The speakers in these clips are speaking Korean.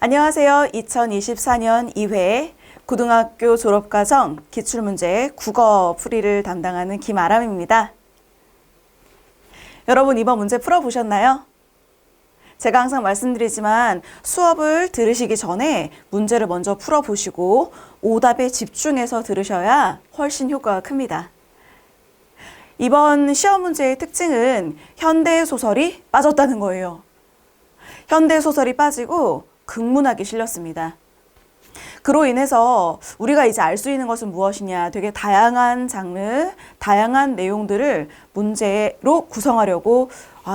안녕하세요. 2024년 2회 고등학교 졸업과정 기출문제 국어 풀이를 담당하는 김아람입니다. 여러분 이번 문제 풀어보셨나요? 제가 항상 말씀드리지만 수업을 들으시기 전에 문제를 먼저 풀어보시고 오답에 집중해서 들으셔야 훨씬 효과가 큽니다. 이번 시험 문제의 특징은 현대소설이 빠졌다는 거예요. 현대소설이 빠지고 극문학이 실렸습니다. 그로 인해서 우리가 이제 알 수 있는 것은 무엇이냐, 되게 다양한 장르, 다양한 내용들을 문제로 구성하려고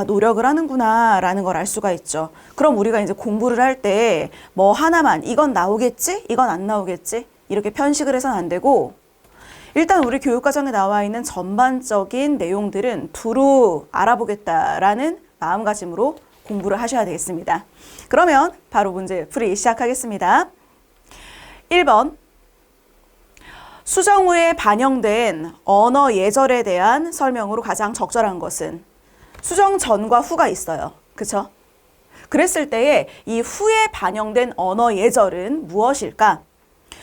노력을 하는구나 라는 걸 알 수가 있죠. 그럼 우리가 이제 공부를 할 때 뭐 하나만 이건 나오겠지? 이건 안 나오겠지? 이렇게 편식을 해서는 안 되고 일단 우리 교육과정에 나와 있는 전반적인 내용들은 두루 알아보겠다라는 마음가짐으로 공부를 하셔야 되겠습니다. 그러면 바로 문제 풀이 시작하겠습니다. 1번 수정 후에 반영된 언어 예절에 대한 설명으로 가장 적절한 것은 수정 전과 후가 있어요. 그쵸? 그랬을 때에 이 후에 반영된 언어 예절은 무엇일까?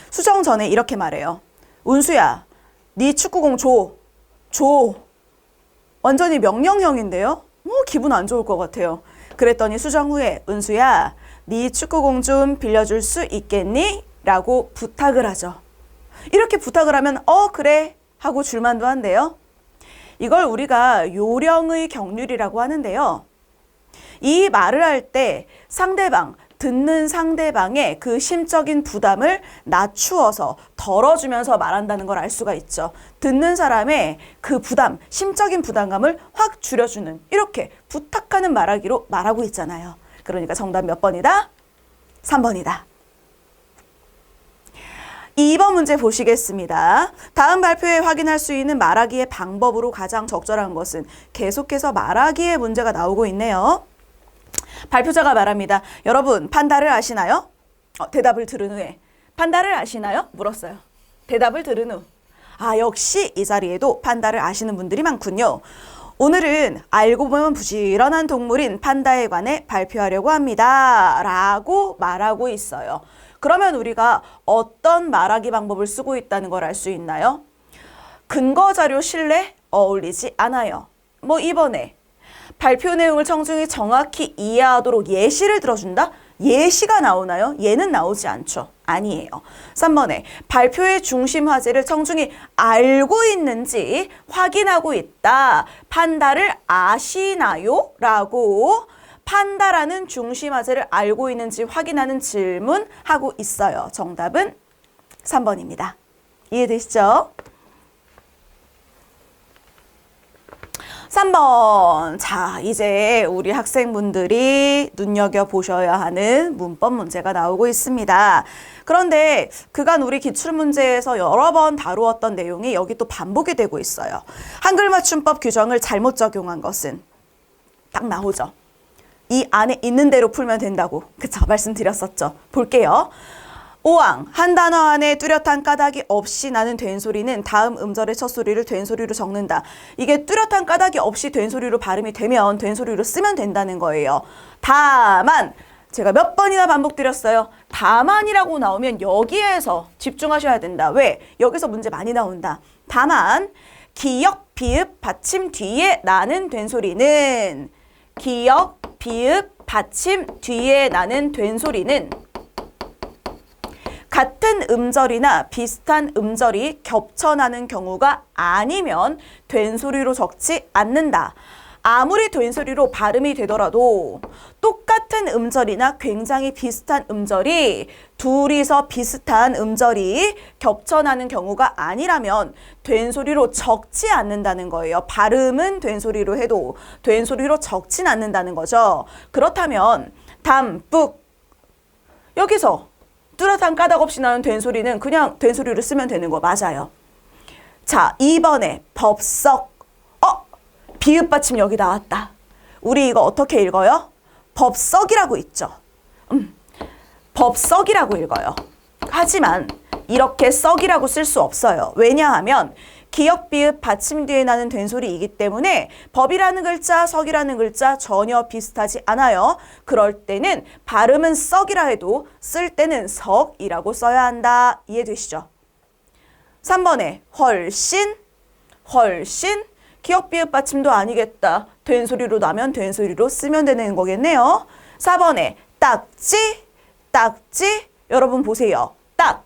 수정 전에 이렇게 말해요. 은수야, 네 축구공 줘. 완전히 명령형인데요? 기분 안 좋을 것 같아요. 그랬더니 수정 후에 은수야, 네 축구공 좀 빌려줄 수 있겠니? 라고 부탁을 하죠. 이렇게 부탁을 하면 그래 하고 줄만도 한데요. 이걸 우리가 요령의 경륜이라고 하는데요. 이 말을 할 때 듣는 상대방의 그 심적인 부담을 낮추어서 덜어주면서 말한다는 걸 알 수가 있죠. 듣는 사람의 그 부담, 심적인 부담감을 확 줄여주는 이렇게 부탁하는 말하기로 말하고 있잖아요. 그러니까 정답 몇 번이다? 3번이다. 2번 문제 보시겠습니다. 다음 발표에 확인할 수 있는 말하기의 방법으로 가장 적절한 것은 계속해서 말하기의 문제가 나오고 있네요. 발표자가 말합니다. 여러분 판다를 아시나요? 대답을 들은 후에 판다를 아시나요? 물었어요. 대답을 들은 후 역시 이 자리에도 판다를 아시는 분들이 많군요. 오늘은 알고 보면 부지런한 동물인 판다에 관해 발표하려고 합니다. 라고 말하고 있어요. 그러면 우리가 어떤 말하기 방법을 쓰고 있다는 걸 알 수 있나요? 근거 자료 신뢰 어울리지 않아요. 이번에 발표 내용을 청중이 정확히 이해하도록 예시를 들어준다? 예시가 나오나요? 예는 나오지 않죠. 아니에요. 3번에 발표의 중심 화제를 청중이 알고 있는지 확인하고 있다. 판다를 아시나요? 라고 판다라는 중심 화제를 알고 있는지 확인하는 질문하고 있어요. 정답은 3번입니다. 이해되시죠? 3번. 자, 이제 우리 학생분들이 눈여겨보셔야 하는 문법 문제가 나오고 있습니다. 그런데 그간 우리 기출문제에서 여러 번 다루었던 내용이 여기 또 반복이 되고 있어요. 한글 맞춤법 규정을 잘못 적용한 것은 딱 나오죠. 이 안에 있는 대로 풀면 된다고. 그쵸? 말씀드렸었죠. 볼게요. 5항, 한 단어 안에 뚜렷한 까닭이 없이 나는 된소리는 다음 음절의 첫 소리를 된소리로 적는다. 이게 뚜렷한 까닭이 없이 된소리로 발음이 되면 된소리로 쓰면 된다는 거예요. 다만, 제가 몇 번이나 반복드렸어요. 다만이라고 나오면 여기에서 집중하셔야 된다. 왜? 여기서 문제 많이 나온다. 다만, 기역, 비읍, 받침 뒤에 나는 된소리는 기역, 비읍, 받침 뒤에 나는 된소리는 같은 음절이나 비슷한 음절이 겹쳐나는 경우가 아니면 된소리로 적지 않는다. 아무리 된소리로 발음이 되더라도 똑같은 음절이나 굉장히 비슷한 음절이 둘이서 비슷한 음절이 겹쳐나는 경우가 아니라면 된소리로 적지 않는다는 거예요. 발음은 된소리로 해도 된소리로 적진 않는다는 거죠. 그렇다면 담뿍 여기서 뚜렷한 까닭 없이 나는 된소리는 그냥 된소리로 쓰면 되는 거 맞아요. 자, 2번에 법석. 비읍 받침 여기 나왔다. 우리 이거 어떻게 읽어요? 법석이라고 있죠. 법석이라고 읽어요. 하지만 이렇게 썩이라고 쓸 수 없어요. 왜냐하면 기역, 비읍, 받침 뒤에 나는 된소리이기 때문에 법이라는 글자, 석이라는 글자 전혀 비슷하지 않아요. 그럴 때는 발음은 썩이라 해도 쓸 때는 석이라고 써야 한다. 이해되시죠? 3번에 훨씬, 훨씬. 기역, 비읍, 받침도 아니겠다. 된소리로 나면 된소리로 쓰면 되는 거겠네요. 4번에 딱지, 딱지. 여러분 보세요. 딱.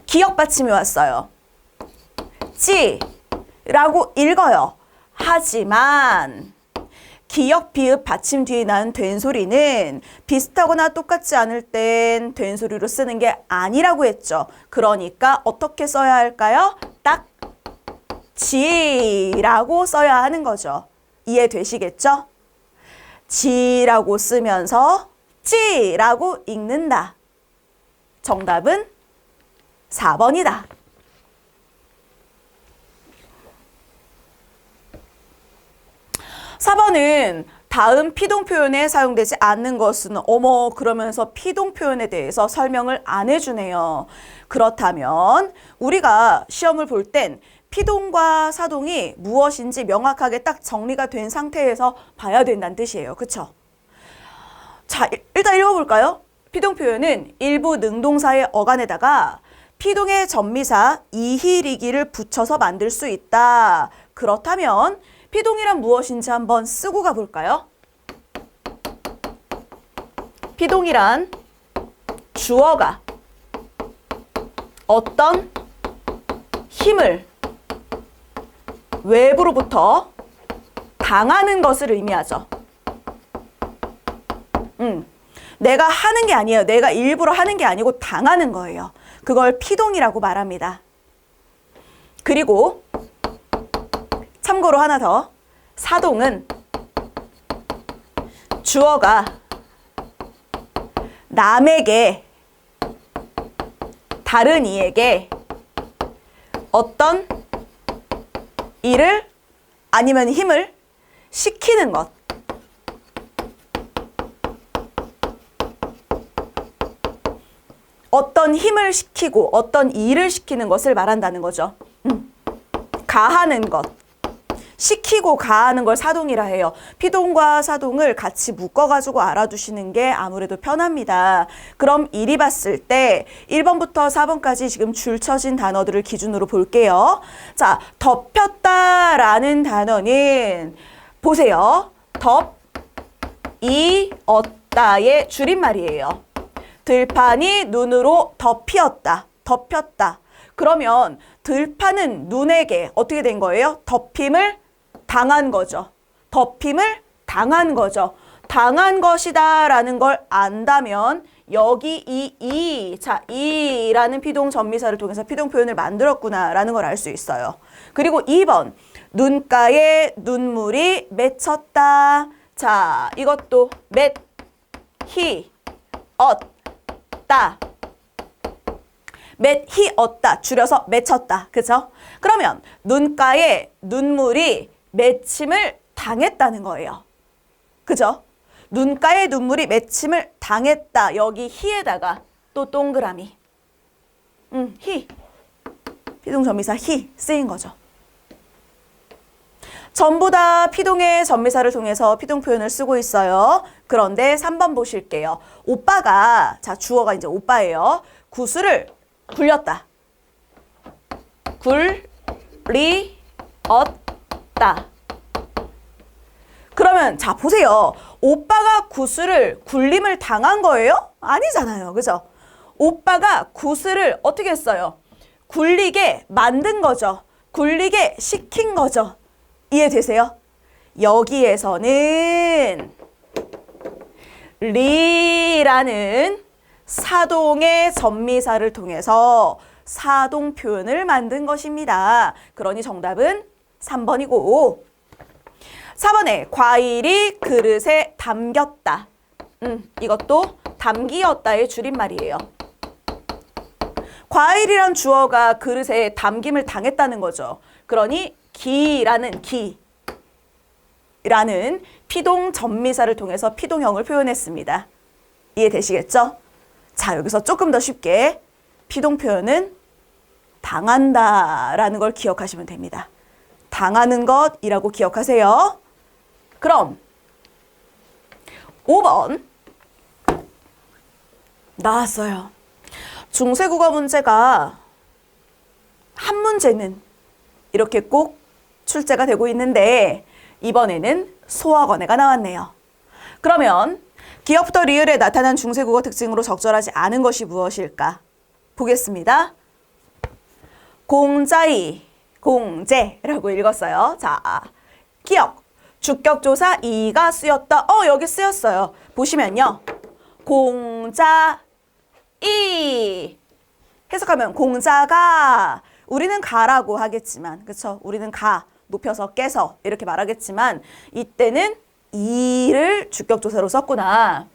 기역 받침이 왔어요. 찌라고 읽어요. 하지만 기역, 비읍, 받침 뒤에 나는 된소리는 비슷하거나 똑같지 않을 땐 된소리로 쓰는 게 아니라고 했죠. 그러니까 어떻게 써야 할까요? 딱 지라고 써야 하는 거죠. 이해되시겠죠? 지라고 쓰면서 찌라고 읽는다. 정답은 4번이다. 4번은 다음 피동 표현에 사용되지 않는 것은 어머 그러면서 피동 표현에 대해서 설명을 안 해주네요. 그렇다면 우리가 시험을 볼 땐 피동과 사동이 무엇인지 명확하게 딱 정리가 된 상태에서 봐야 된다는 뜻이에요. 그쵸? 자, 일단 읽어볼까요? 피동 표현은 일부 능동사의 어간에다가 피동의 전미사 이희리기를 붙여서 만들 수 있다. 그렇다면 피동이란 무엇인지 한번 쓰고 가볼까요? 피동이란 주어가 어떤 힘을 외부로부터 당하는 것을 의미하죠. 내가 하는 게 아니에요. 내가 일부러 하는 게 아니고 당하는 거예요. 그걸 피동이라고 말합니다. 그리고 참고로 하나 더. 사동은 주어가 남에게, 다른 이에게 어떤 일을 아니면 힘을 시키는 것. 어떤 힘을 시키고 어떤 일을 시키는 것을 말한다는 거죠. 가하는 것. 시키고 가하는 걸 사동이라 해요. 피동과 사동을 같이 묶어가지고 알아두시는 게 아무래도 편합니다. 그럼 이리 봤을 때 1번부터 4번까지 지금 줄 쳐진 단어들을 기준으로 볼게요. 자, 덮였다라는 단어는 보세요. 덮이었다의 줄임말이에요. 들판이 눈으로 덮이었다. 덮였다. 그러면 들판은 눈에게 어떻게 된 거예요? 덮임을 당한 거죠. 덮임을 당한 거죠. 당한 것이다 라는 걸 안다면 여기 자, 이라는 피동 전미사를 통해서 피동 표현을 만들었구나 라는 걸 알 수 있어요. 그리고 2번, 눈가에 눈물이 맺혔다. 자, 이것도 맺히었다. 맺히었다. 줄여서 맺혔다. 그죠? 그러면 눈가에 눈물이 맺힘을 당했다는 거예요. 그죠? 눈가에 눈물이 맺힘을 당했다. 여기 히에다가 또 동그라미. 히. 피동전미사 히 쓰인 거죠. 전부 다 피동의 전미사를 통해서 피동 표현을 쓰고 있어요. 그런데 3번 보실게요. 오빠가, 자, 주어가 이제 오빠예요. 구슬을 굴렸다. 굴리었다. 그러면 자 보세요. 오빠가 구슬을 굴림을 당한 거예요? 아니잖아요. 그죠? 오빠가 구슬을 어떻게 했어요? 굴리게 만든 거죠. 굴리게 시킨 거죠. 이해되세요? 여기에서는 리라는 사동의 전미사를 통해서 사동 표현을 만든 것입니다. 그러니 정답은 3번이고 4번에 과일이 그릇에 담겼다. 이것도 담기었다의 줄임말이에요. 과일이란 주어가 그릇에 담김을 당했다는 거죠. 그러니 기라는 피동 전미사를 통해서 피동형을 표현했습니다. 이해되시겠죠? 자, 여기서 조금 더 쉽게 피동 표현은 당한다라는 걸 기억하시면 됩니다. 당하는 것이라고 기억하세요. 그럼 5번 나왔어요. 중세국어 문제가 한 문제는 이렇게 꼭 출제가 되고 있는데 이번에는 소확언해가 나왔네요. 그러면 기어부터 리을에 나타난 중세국어 특징으로 적절하지 않은 것이 무엇일까? 보겠습니다. 공자이, 공제라고 읽었어요. 자, 기억, 주격조사 이가 쓰였다. 여기 쓰였어요. 보시면요. 공자이. 해석하면 공자가, 우리는 가라고 하겠지만, 그쵸? 우리는 가, 높여서 깨서 이렇게 말하겠지만 이때는 이를 주격조사로 썼구나.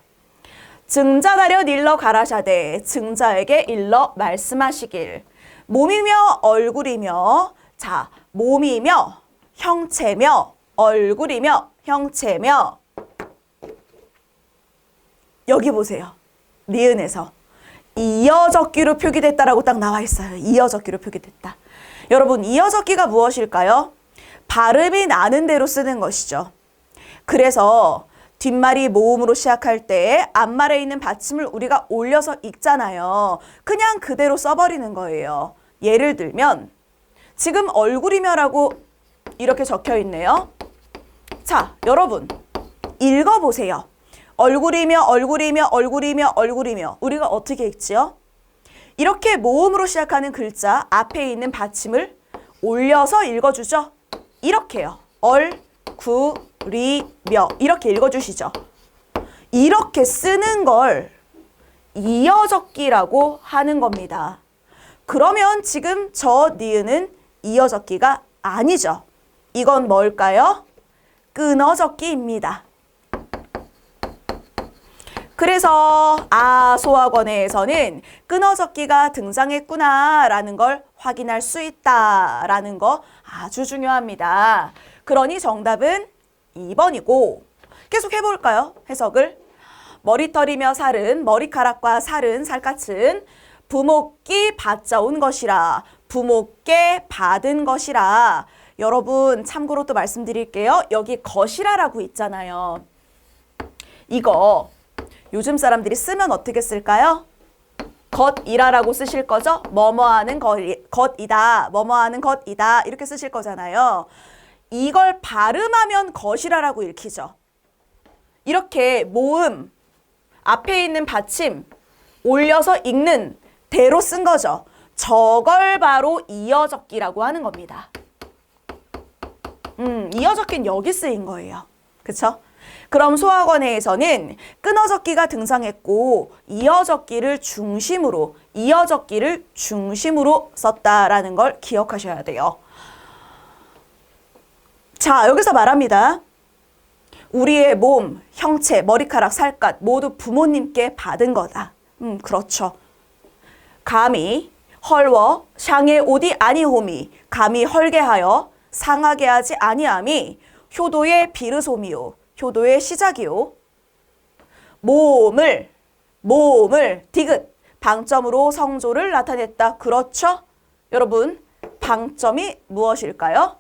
증자다려 일러 가라샤대, 증자에게 일러 말씀하시길. 몸이며 얼굴이며, 자, 몸이며 형체며 얼굴이며 형체며. 여기 보세요. 니은에서 이어적기로 표기됐다라고 딱 나와 있어요. 이어적기로 표기됐다. 여러분, 이어적기가 무엇일까요? 발음이 나는 대로 쓰는 것이죠. 그래서 뒷말이 모음으로 시작할 때 앞말에 있는 받침을 우리가 올려서 읽잖아요. 그냥 그대로 써버리는 거예요. 예를 들면 지금 얼굴이며라고 이렇게 적혀 있네요. 자, 여러분 읽어보세요. 얼굴이며 얼굴이며 얼굴이며 얼굴이며. 우리가 어떻게 읽지요? 이렇게 모음으로 시작하는 글자 앞에 있는 받침을 올려서 읽어주죠. 이렇게요. 얼굴이며 이렇게 읽어주시죠. 이렇게 쓰는 걸 이어적기라고 하는 겁니다. 그러면 지금 저 니은은 이어적기가 아니죠. 이건 뭘까요? 끊어적기입니다. 그래서 소확언해에서는 끊어적기가 등장했구나라는 걸 확인할 수 있다라는 거 아주 중요합니다. 그러니 정답은 2번이고 계속 해볼까요? 해석을. 머리털이며 살은, 머리카락과 살은, 살갗은 부목기 받자온 것이라, 부목께 받은 것이라. 여러분 참고로 또 말씀드릴게요. 여기 것이라라고 있잖아요. 이거 요즘 사람들이 쓰면 어떻게 쓸까요? 것이라라고 쓰실 거죠? 뭐뭐하는 것이다, 뭐뭐하는 것이다 이렇게 쓰실 거잖아요. 이걸 발음하면 것이라라고 읽히죠. 이렇게 모음, 앞에 있는 받침 올려서 읽는 대로 쓴 거죠. 저걸 바로 이어적기라고 하는 겁니다. 이어적기는 여기 쓰인 거예요. 그쵸? 그럼 소확언해에서는 끊어적기가 등장했고 이어적기를 중심으로 썼다라는 걸 기억하셔야 돼요. 자, 여기서 말합니다. 우리의 몸, 형체, 머리카락, 살갗 모두 부모님께 받은 거다. 그렇죠. 감히 헐워 샹에 오디 아니호미, 감히 헐게하여 상하게 하지 아니함이 효도의 비르소미요, 효도의 시작이요. 몸을 디귿 방점으로 성조를 나타냈다. 그렇죠? 여러분, 방점이 무엇일까요?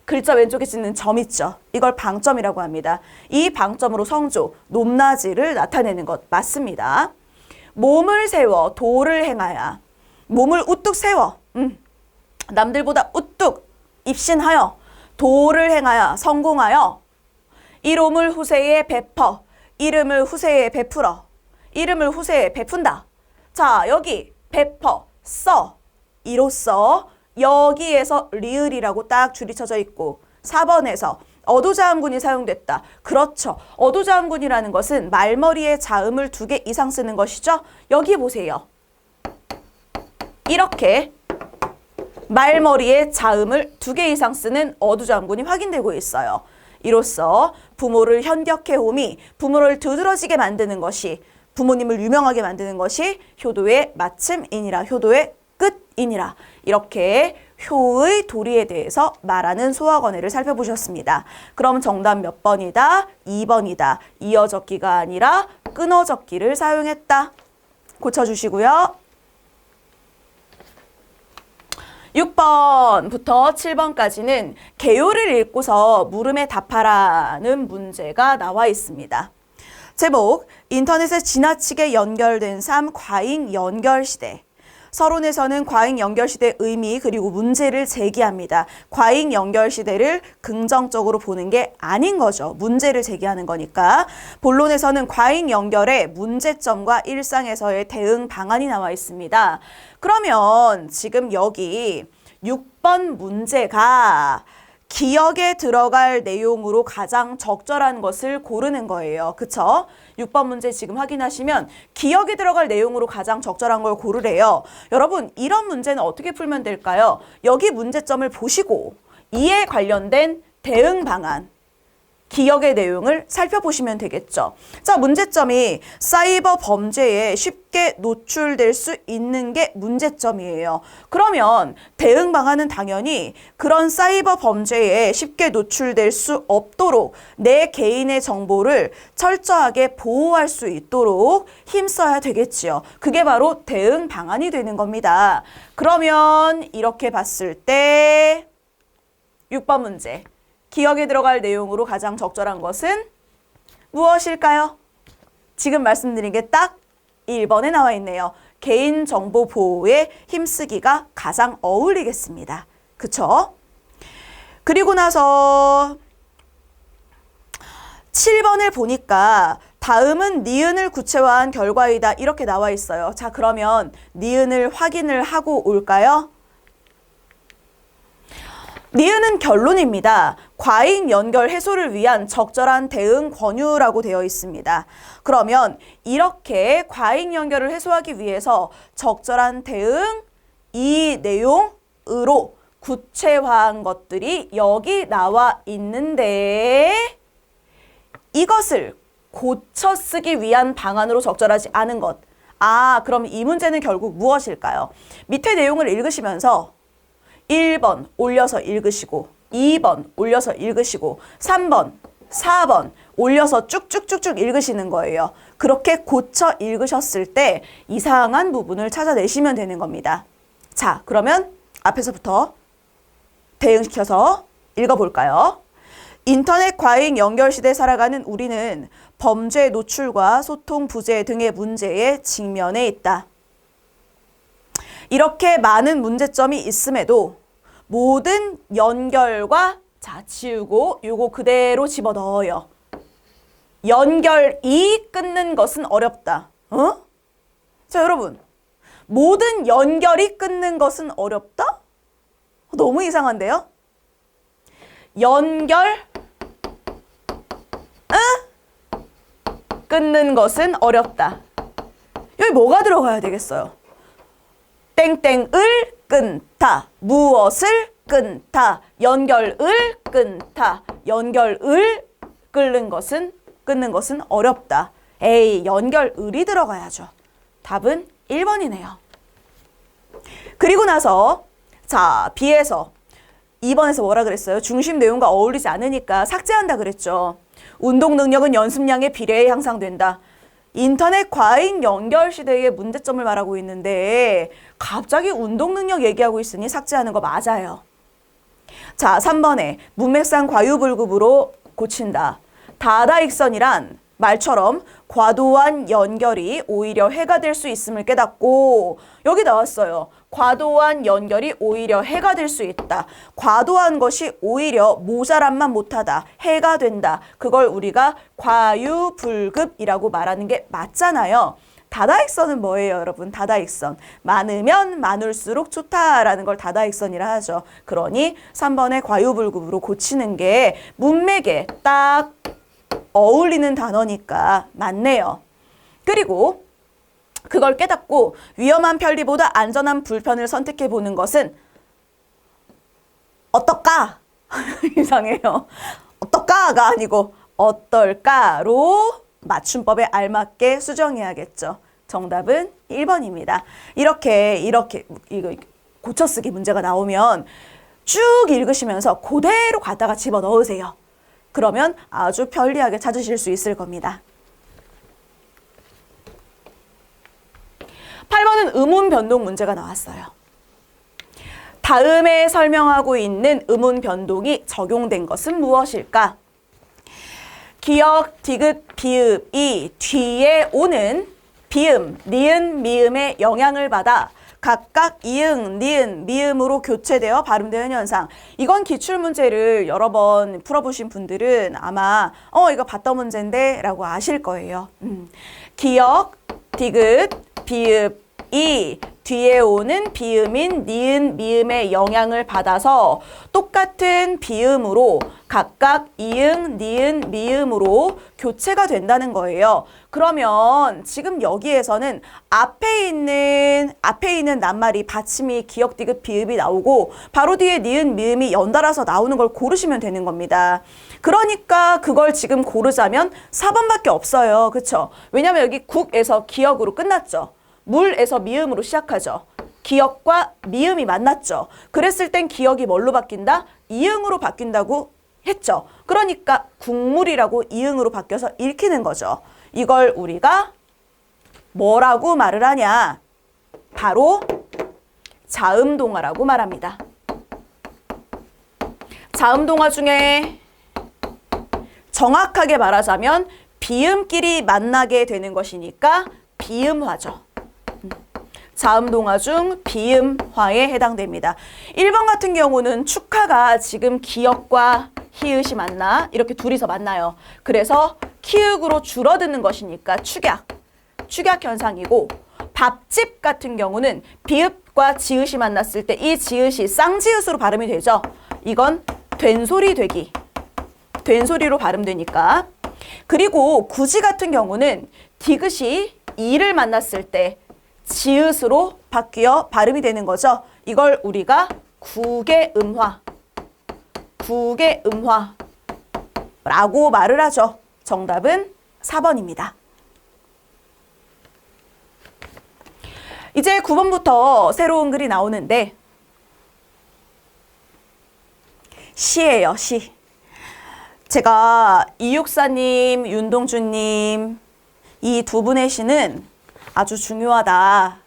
글자 왼쪽에 찍는 점 있죠? 이걸 방점이라고 합니다. 이 방점으로 성조, 높낮이를 나타내는 것 맞습니다. 몸을 세워 도를 행하여, 몸을 우뚝 세워, 남들보다 우뚝 입신하여 도를 행하여 성공하여 이름을 후세에 베풀어, 이름을 후세에 베풀어, 이름을 후세에 베푼다. 자, 여기 베퍼, 써, 이로써 여기에서 리을이라고 딱 줄이 쳐져 있고 4번에서 어도자음군이 사용됐다. 그렇죠. 어도자음군이라는 것은 말머리에 자음을 2개 이상 쓰는 것이죠. 여기 보세요. 이렇게 말머리에 자음을 2개 이상 쓰는 어도자음군이 확인되고 있어요. 이로써 부모를 현격해오미, 부모를 두드러지게 만드는 것이, 부모님을 유명하게 만드는 것이 효도의 마침이니라, 효도의 끝이니라. 이렇게 효의 도리에 대해서 말하는 소확언해를 살펴보셨습니다. 그럼 정답 몇 번이다? 2번이다. 이어적기가 아니라 끊어적기를 사용했다. 고쳐주시고요. 6번부터 7번까지는 개요를 읽고서 물음에 답하라는 문제가 나와 있습니다. 제목, 인터넷에 지나치게 연결된 삶 과잉 연결시대. 서론에서는 과잉 연결시대의 의미 그리고 문제를 제기합니다. 과잉 연결시대를 긍정적으로 보는 게 아닌 거죠. 문제를 제기하는 거니까. 본론에서는 과잉 연결의 문제점과 일상에서의 대응 방안이 나와 있습니다. 그러면 지금 여기 6번 문제가 기억에 들어갈 내용으로 가장 적절한 것을 고르는 거예요. 그쵸? 6번 문제 지금 확인하시면 기억에 들어갈 내용으로 가장 적절한 걸 고르래요. 여러분, 이런 문제는 어떻게 풀면 될까요? 여기 문제점을 보시고 이에 관련된 대응 방안, 기억의 내용을 살펴보시면 되겠죠. 자, 문제점이 사이버 범죄에 쉽게 노출될 수 있는 게 문제점이에요. 그러면 대응 방안은 당연히 그런 사이버 범죄에 쉽게 노출될 수 없도록 내 개인의 정보를 철저하게 보호할 수 있도록 힘써야 되겠지요. 그게 바로 대응 방안이 되는 겁니다. 그러면 이렇게 봤을 때 6번 문제. 기억에 들어갈 내용으로 가장 적절한 것은 무엇일까요? 지금 말씀드린 게 딱 1번에 나와 있네요. 개인정보 보호에 힘쓰기가 가장 어울리겠습니다. 그쵸? 그리고 나서 7번을 보니까 다음은 니은을 구체화한 결과이다. 이렇게 나와 있어요. 자, 그러면 니은을 확인을 하고 올까요? 니은은 결론입니다. 과잉 연결 해소를 위한 적절한 대응 권유라고 되어 있습니다. 그러면 이렇게 과잉 연결을 해소하기 위해서 적절한 대응, 이 내용으로 구체화한 것들이 여기 나와 있는데 이것을 고쳐 쓰기 위한 방안으로 적절하지 않은 것. 아, 그럼 이 문제는 결국 무엇일까요? 밑에 내용을 읽으시면서 1번 올려서 읽으시고 2번 올려서 읽으시고 3번, 4번 올려서 쭉쭉쭉쭉 읽으시는 거예요. 그렇게 고쳐 읽으셨을 때 이상한 부분을 찾아내시면 되는 겁니다. 자, 그러면 앞에서부터 대응시켜서 읽어볼까요? 인터넷 과잉 연결 시대에 살아가는 우리는 범죄 노출과 소통 부재 등의 문제에 직면해 있다. 이렇게 많은 문제점이 있음에도 모든 연결과 자 지우고 요거 그대로 집어넣어요. 연결이 끊는 것은 어렵다. 자, 여러분. 모든 연결이 끊는 것은 어렵다? 너무 이상한데요? 연결 끊는 것은 어렵다. 여기 뭐가 들어가야 되겠어요? 땡땡을 끊다. 무엇을 끊다. 연결을 끊다. 연결을 끊는 것은 어렵다. 에이, 연결을이 들어가야죠. 답은 1번이네요. 그리고 나서 자, B에서 2번에서 뭐라 그랬어요? 중심 내용과 어울리지 않으니까 삭제한다 그랬죠. 운동 능력은 연습량에 비례해 향상된다. 인터넷 과잉 연결 시대의 문제점을 말하고 있는데 갑자기 운동 능력 얘기하고 있으니 삭제하는 거 맞아요. 자, 3번에 문맥상 과유불급으로 고친다. 다다익선이란 말처럼 과도한 연결이 오히려 해가 될 수 있음을 깨닫고 여기 나왔어요. 과도한 연결이 오히려 해가 될 수 있다. 과도한 것이 오히려 모자람만 못하다. 해가 된다. 그걸 우리가 과유불급이라고 말하는 게 맞잖아요. 다다익선은 뭐예요, 여러분? 다다익선. 많으면 많을수록 좋다라는 걸 다다익선이라 하죠. 그러니 3번의 과유불급으로 고치는 게 문맥에 딱 어울리는 단어니까 맞네요. 그리고 그걸 깨닫고 위험한 편리보다 안전한 불편을 선택해보는 것은 어떨까? 이상해요. 어떨까가 아니고 어떨까로 맞춤법에 알맞게 수정해야겠죠. 정답은 1번입니다. 이렇게 이거 고쳐쓰기 문제가 나오면 쭉 읽으시면서 그대로 갖다가 집어넣으세요. 그러면 아주 편리하게 찾으실 수 있을 겁니다. 8번은 의문 변동 문제가 나왔어요. 다음에 설명하고 있는 음운 변동이 적용된 것은 무엇일까? 기역, 디귿, 비읍이 뒤에 오는 비음, 니은, 미음의 영향을 받아 각각 이응, 니은, 미음으로 교체되어 발음되는 현상. 이건 기출문제를 여러 번 풀어보신 분들은 아마 이거 봤던 문제인데 라고 아실 거예요. 기역, 디귿, 비읍이 뒤에 오는 비음인 니은, 미음의 영향을 받아서 똑같은 비음으로 각각 이응, 니은, 미음으로 교체가 된다는 거예요. 그러면 지금 여기에서는 앞에 있는 낱말이 받침이 기역, 디귿, 비읍이 나오고 바로 뒤에 니은, 미음이 연달아서 나오는 걸 고르시면 되는 겁니다. 그러니까 그걸 지금 고르자면 4번밖에 없어요. 그쵸? 왜냐면 여기 국에서 기역으로 끝났죠. 물에서 미음으로 시작하죠. 기역과 미음이 만났죠. 그랬을 땐 기역이 뭘로 바뀐다? 이응으로 바뀐다고 했죠. 그러니까 국물이라고 이응으로 바뀌어서 읽히는 거죠. 이걸 우리가 뭐라고 말을 하냐? 바로 자음동화라고 말합니다. 자음동화 중에 정확하게 말하자면 비음끼리 만나게 되는 것이니까 비음화죠. 자음동화 중 비음화에 해당됩니다. 1번 같은 경우는 축하가 지금 기역과 히읗이 만나 이렇게 둘이서 만나요. 그래서 키읔으로 줄어드는 것이니까 축약 현상이고, 밥집 같은 경우는 비읍과 지읒이 만났을 때 이 지읒이 쌍지읒으로 발음이 되죠. 이건 된소리 되기, 된소리로 발음되니까. 그리고 구지 같은 경우는 디귿이 이를 만났을 때 지읒으로 바뀌어 발음이 되는 거죠. 이걸 우리가 국의 음화라고 말을 하죠. 정답은 4번입니다. 이제 9번부터 새로운 글이 나오는데 시예요, 시. 제가 이육사님, 윤동주님 이 두 분의 시는 아주 중요하다.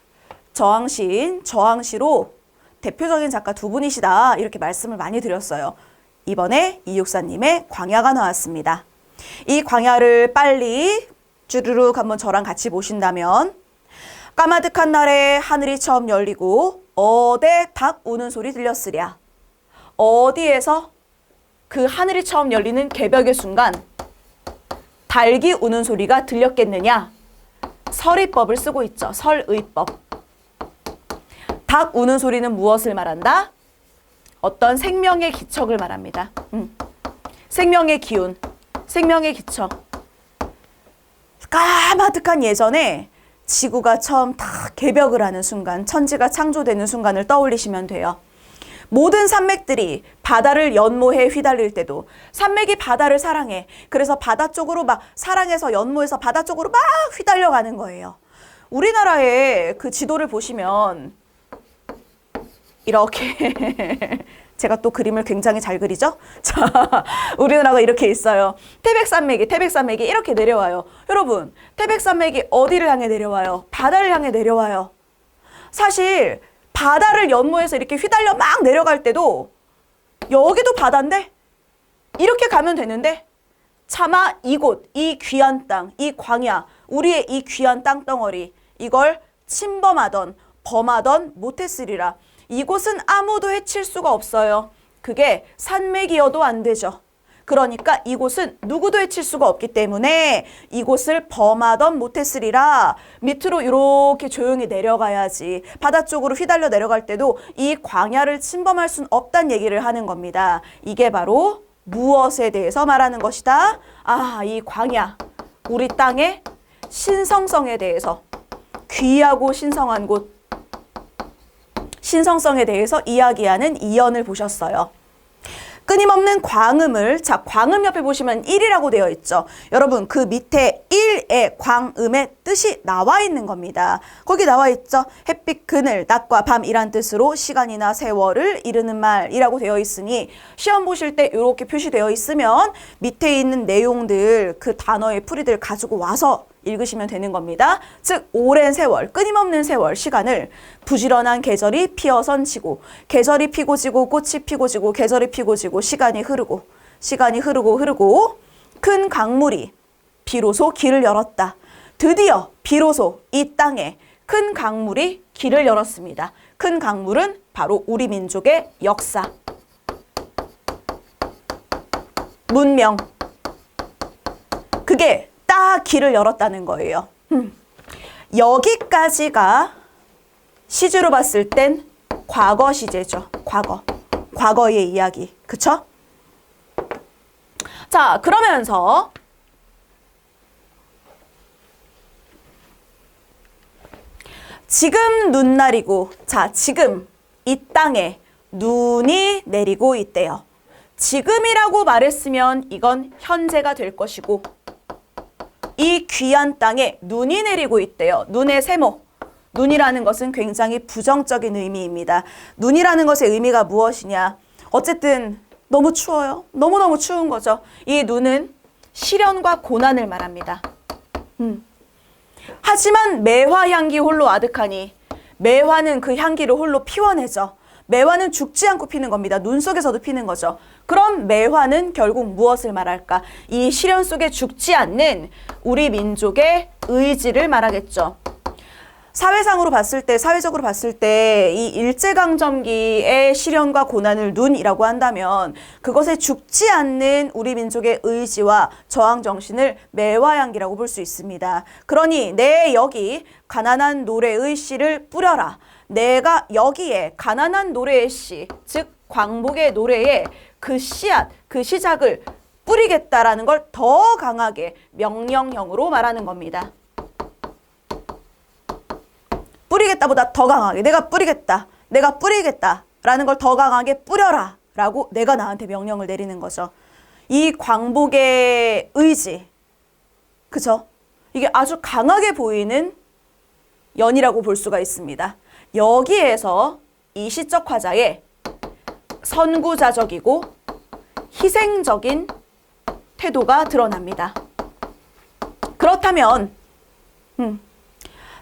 저항시로 대표적인 작가 두 분이시다. 이렇게 말씀을 많이 드렸어요. 이번에 이육사님의 광야가 나왔습니다. 이 광야를 빨리 주르륵 한번 저랑 같이 보신다면, 까마득한 날에 하늘이 처음 열리고 어대 닭 우는 소리 들렸으랴. 어디에서 그 하늘이 처음 열리는 개벽의 순간 닭이 우는 소리가 들렸겠느냐? 설의법을 쓰고 있죠. 설의법. 닭 우는 소리는 무엇을 말한다? 어떤 생명의 기척을 말합니다. 생명의 기운, 생명의 기척. 까마득한 예전에 지구가 처음 다 개벽을 하는 순간, 천지가 창조되는 순간을 떠올리시면 돼요. 모든 산맥들이 바다를 연모해 휘달릴 때도 산맥이 바다를 사랑해. 그래서 바다 쪽으로 막 사랑해서 연모해서 바다 쪽으로 막 휘달려가는 거예요. 우리나라의 그 지도를 보시면 이렇게 제가 또 그림을 굉장히 잘 그리죠? 자, 우리나라가 이렇게 있어요. 태백산맥이 이렇게 내려와요. 여러분, 태백산맥이 어디를 향해 내려와요? 바다를 향해 내려와요. 사실 바다를 연모해서 이렇게 휘달려 막 내려갈 때도 여기도 바다인데 이렇게 가면 되는데 차마 이곳, 이 귀한 땅, 이 광야, 우리의 이 귀한 땅덩어리, 이걸 침범하던 범하던 못했으리라. 이곳은 아무도 해칠 수가 없어요. 그게 산맥이어도 안 되죠. 그러니까 이곳은 누구도 해칠 수가 없기 때문에 이곳을 범하던 못했으리라. 밑으로 이렇게 조용히 내려가야지. 바다 쪽으로 휘달려 내려갈 때도 이 광야를 침범할 순 없다는 얘기를 하는 겁니다. 이게 바로 무엇에 대해서 말하는 것이다? 아, 이 광야, 우리 땅의 신성성에 대해서, 귀하고 신성한 곳, 신성성에 대해서 이야기하는 이언을 보셨어요. 끊임없는 광음을, 자, 광음 옆에 보시면 1이라고 되어 있죠. 여러분, 그 밑에 1의 광음의 뜻이 나와 있는 겁니다. 거기 나와 있죠. 햇빛, 그늘, 낮과 밤이란 뜻으로 시간이나 세월을 이르는 말이라고 되어 있으니 시험 보실 때 이렇게 표시되어 있으면 밑에 있는 내용들, 그 단어의 풀이들 가지고 와서 읽으시면 되는 겁니다. 즉 오랜 세월, 끊임없는 세월, 시간을 부지런한 계절이 피어선 지고, 계절이 피고 지고 꽃이 피고 지고 계절이 피고 지고 시간이 흐르고 큰 강물이 비로소 길을 열었다. 드디어 비로소 이 땅에 큰 강물이 길을 열었습니다. 큰 강물은 바로 우리 민족의 역사, 문명, 그게 딱 길을 열었다는 거예요. 여기까지가 시제로 봤을 땐 과거 시제죠. 과거의 이야기. 그쵸? 자, 그러면서 지금 눈날이고, 자, 지금 이 땅에 눈이 내리고 있대요. 지금이라고 말했으면 이건 현재가 될 것이고, 이 귀한 땅에 눈이 내리고 있대요. 눈의 세모. 눈이라는 것은 굉장히 부정적인 의미입니다. 눈이라는 것의 의미가 무엇이냐? 어쨌든 너무 추워요. 너무너무 추운 거죠. 이 눈은 시련과 고난을 말합니다. 하지만 매화 향기 홀로 아득하니, 매화는 그 향기를 홀로 피워내죠. 매화는 죽지 않고 피는 겁니다. 눈 속에서도 피는 거죠. 그럼 매화는 결국 무엇을 말할까? 이 시련 속에 죽지 않는 우리 민족의 의지를 말하겠죠. 사회적으로 봤을 때 이 일제강점기의 시련과 고난을 눈이라고 한다면 그것에 죽지 않는 우리 민족의 의지와 저항정신을 매화향기라고 볼 수 있습니다. 그러니 내 여기 가난한 노래의 씨를 뿌려라. 내가 여기에 가난한 노래의 씨, 즉 광복의 노래에 그 씨앗, 그 시작을 뿌리겠다라는 걸 더 강하게 명령형으로 말하는 겁니다. 뿌리겠다보다 더 강하게 내가 뿌리겠다라는 걸 더 강하게 뿌려라 라고 내가 나한테 명령을 내리는 거죠. 이 광복의 의지, 그죠? 이게 아주 강하게 보이는 연이라고 볼 수가 있습니다. 여기에서 이 시적 화자의 선구자적이고 희생적인 태도가 드러납니다. 그렇다면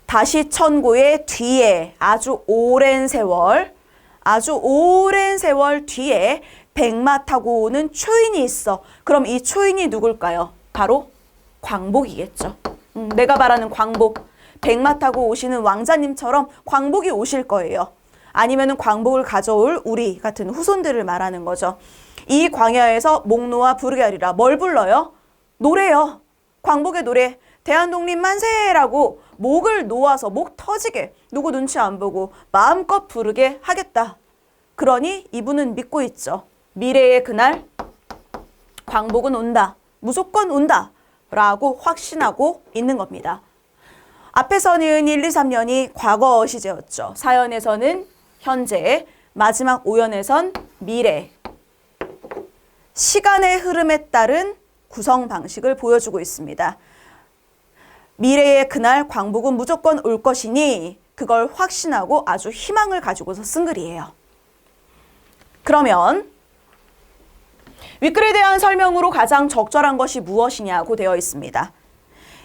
다시 천고의 뒤에 아주 오랜 세월 뒤에 백마 타고 오는 초인이 있어. 그럼 이 초인이 누굴까요? 바로 광복이겠죠. 내가 말하는 광복, 백마 타고 오시는 왕자님처럼 광복이 오실 거예요. 아니면은 광복을 가져올 우리 같은 후손들을 말하는 거죠. 이 광야에서 목 놓아 부르게 하리라. 뭘 불러요? 노래요. 광복의 노래. 대한독립 만세라고 목을 놓아서 목 터지게 누구 눈치 안 보고 마음껏 부르게 하겠다. 그러니 이분은 믿고 있죠. 미래의 그날 광복은 온다. 무조건 온다. 라고 확신하고 있는 겁니다. 앞에서는 1, 2, 3년이 과거 시제였죠. 4연에서는 현재, 마지막 5연에선 미래. 시간의 흐름에 따른 구성 방식을 보여주고 있습니다. 미래의 그날 광복은 무조건 올 것이니 그걸 확신하고 아주 희망을 가지고서 쓴 글이에요. 그러면 윗글에 대한 설명으로 가장 적절한 것이 무엇이냐고 되어 있습니다.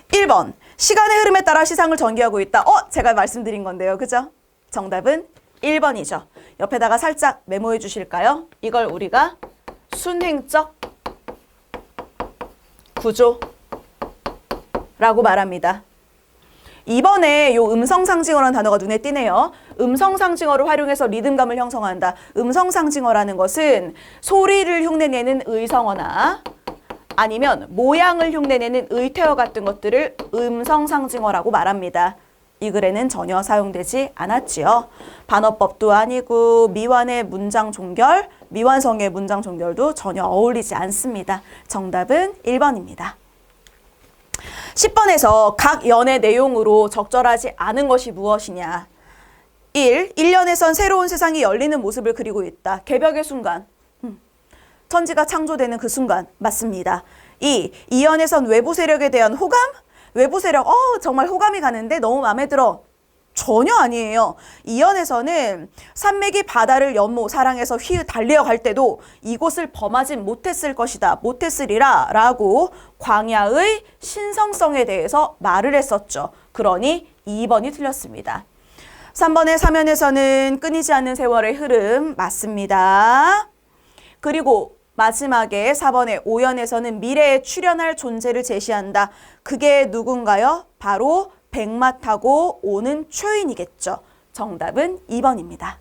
1번, 시간의 흐름에 따라 시상을 전개하고 있다. 제가 말씀드린 건데요. 그죠? 정답은 1번이죠. 옆에다가 살짝 메모해 주실까요? 이걸 우리가 순행적 구조라고 말합니다. 이번에 요 음성상징어라는 단어가 눈에 띄네요. 음성상징어를 활용해서 리듬감을 형성한다. 음성상징어라는 것은 소리를 흉내내는 의성어나 아니면 모양을 흉내내는 의태어 같은 것들을 음성상징어라고 말합니다. 이 글에는 전혀 사용되지 않았지요. 반어법도 아니고 미완의 문장 종결, 미완성의 문장 종결도 전혀 어울리지 않습니다. 정답은 1번입니다. 10번에서 각 연의 내용으로 적절하지 않은 것이 무엇이냐. 1. 1년에선 새로운 세상이 열리는 모습을 그리고 있다. 개벽의 순간. 천지가 창조되는 그 순간. 맞습니다. 2. 2연에선 외부 세력에 대한 호감? 외부 세력, 정말 호감이 가는데 너무 마음에 들어. 전혀 아니에요. 이연에서는 산맥이 바다를 연모 사랑해서 달려갈 때도 이곳을 범하진 못했을 것이다. 못했으리라 라고 광야의 신성성에 대해서 말을 했었죠. 그러니 2번이 틀렸습니다. 3번의 사면에서는 끊이지 않는 세월의 흐름 맞습니다. 그리고 마지막에 4번의 오연에서는 미래에 출현할 존재를 제시한다. 그게 누군가요? 바로 백마 타고 오는 초인이겠죠. 정답은 2번입니다.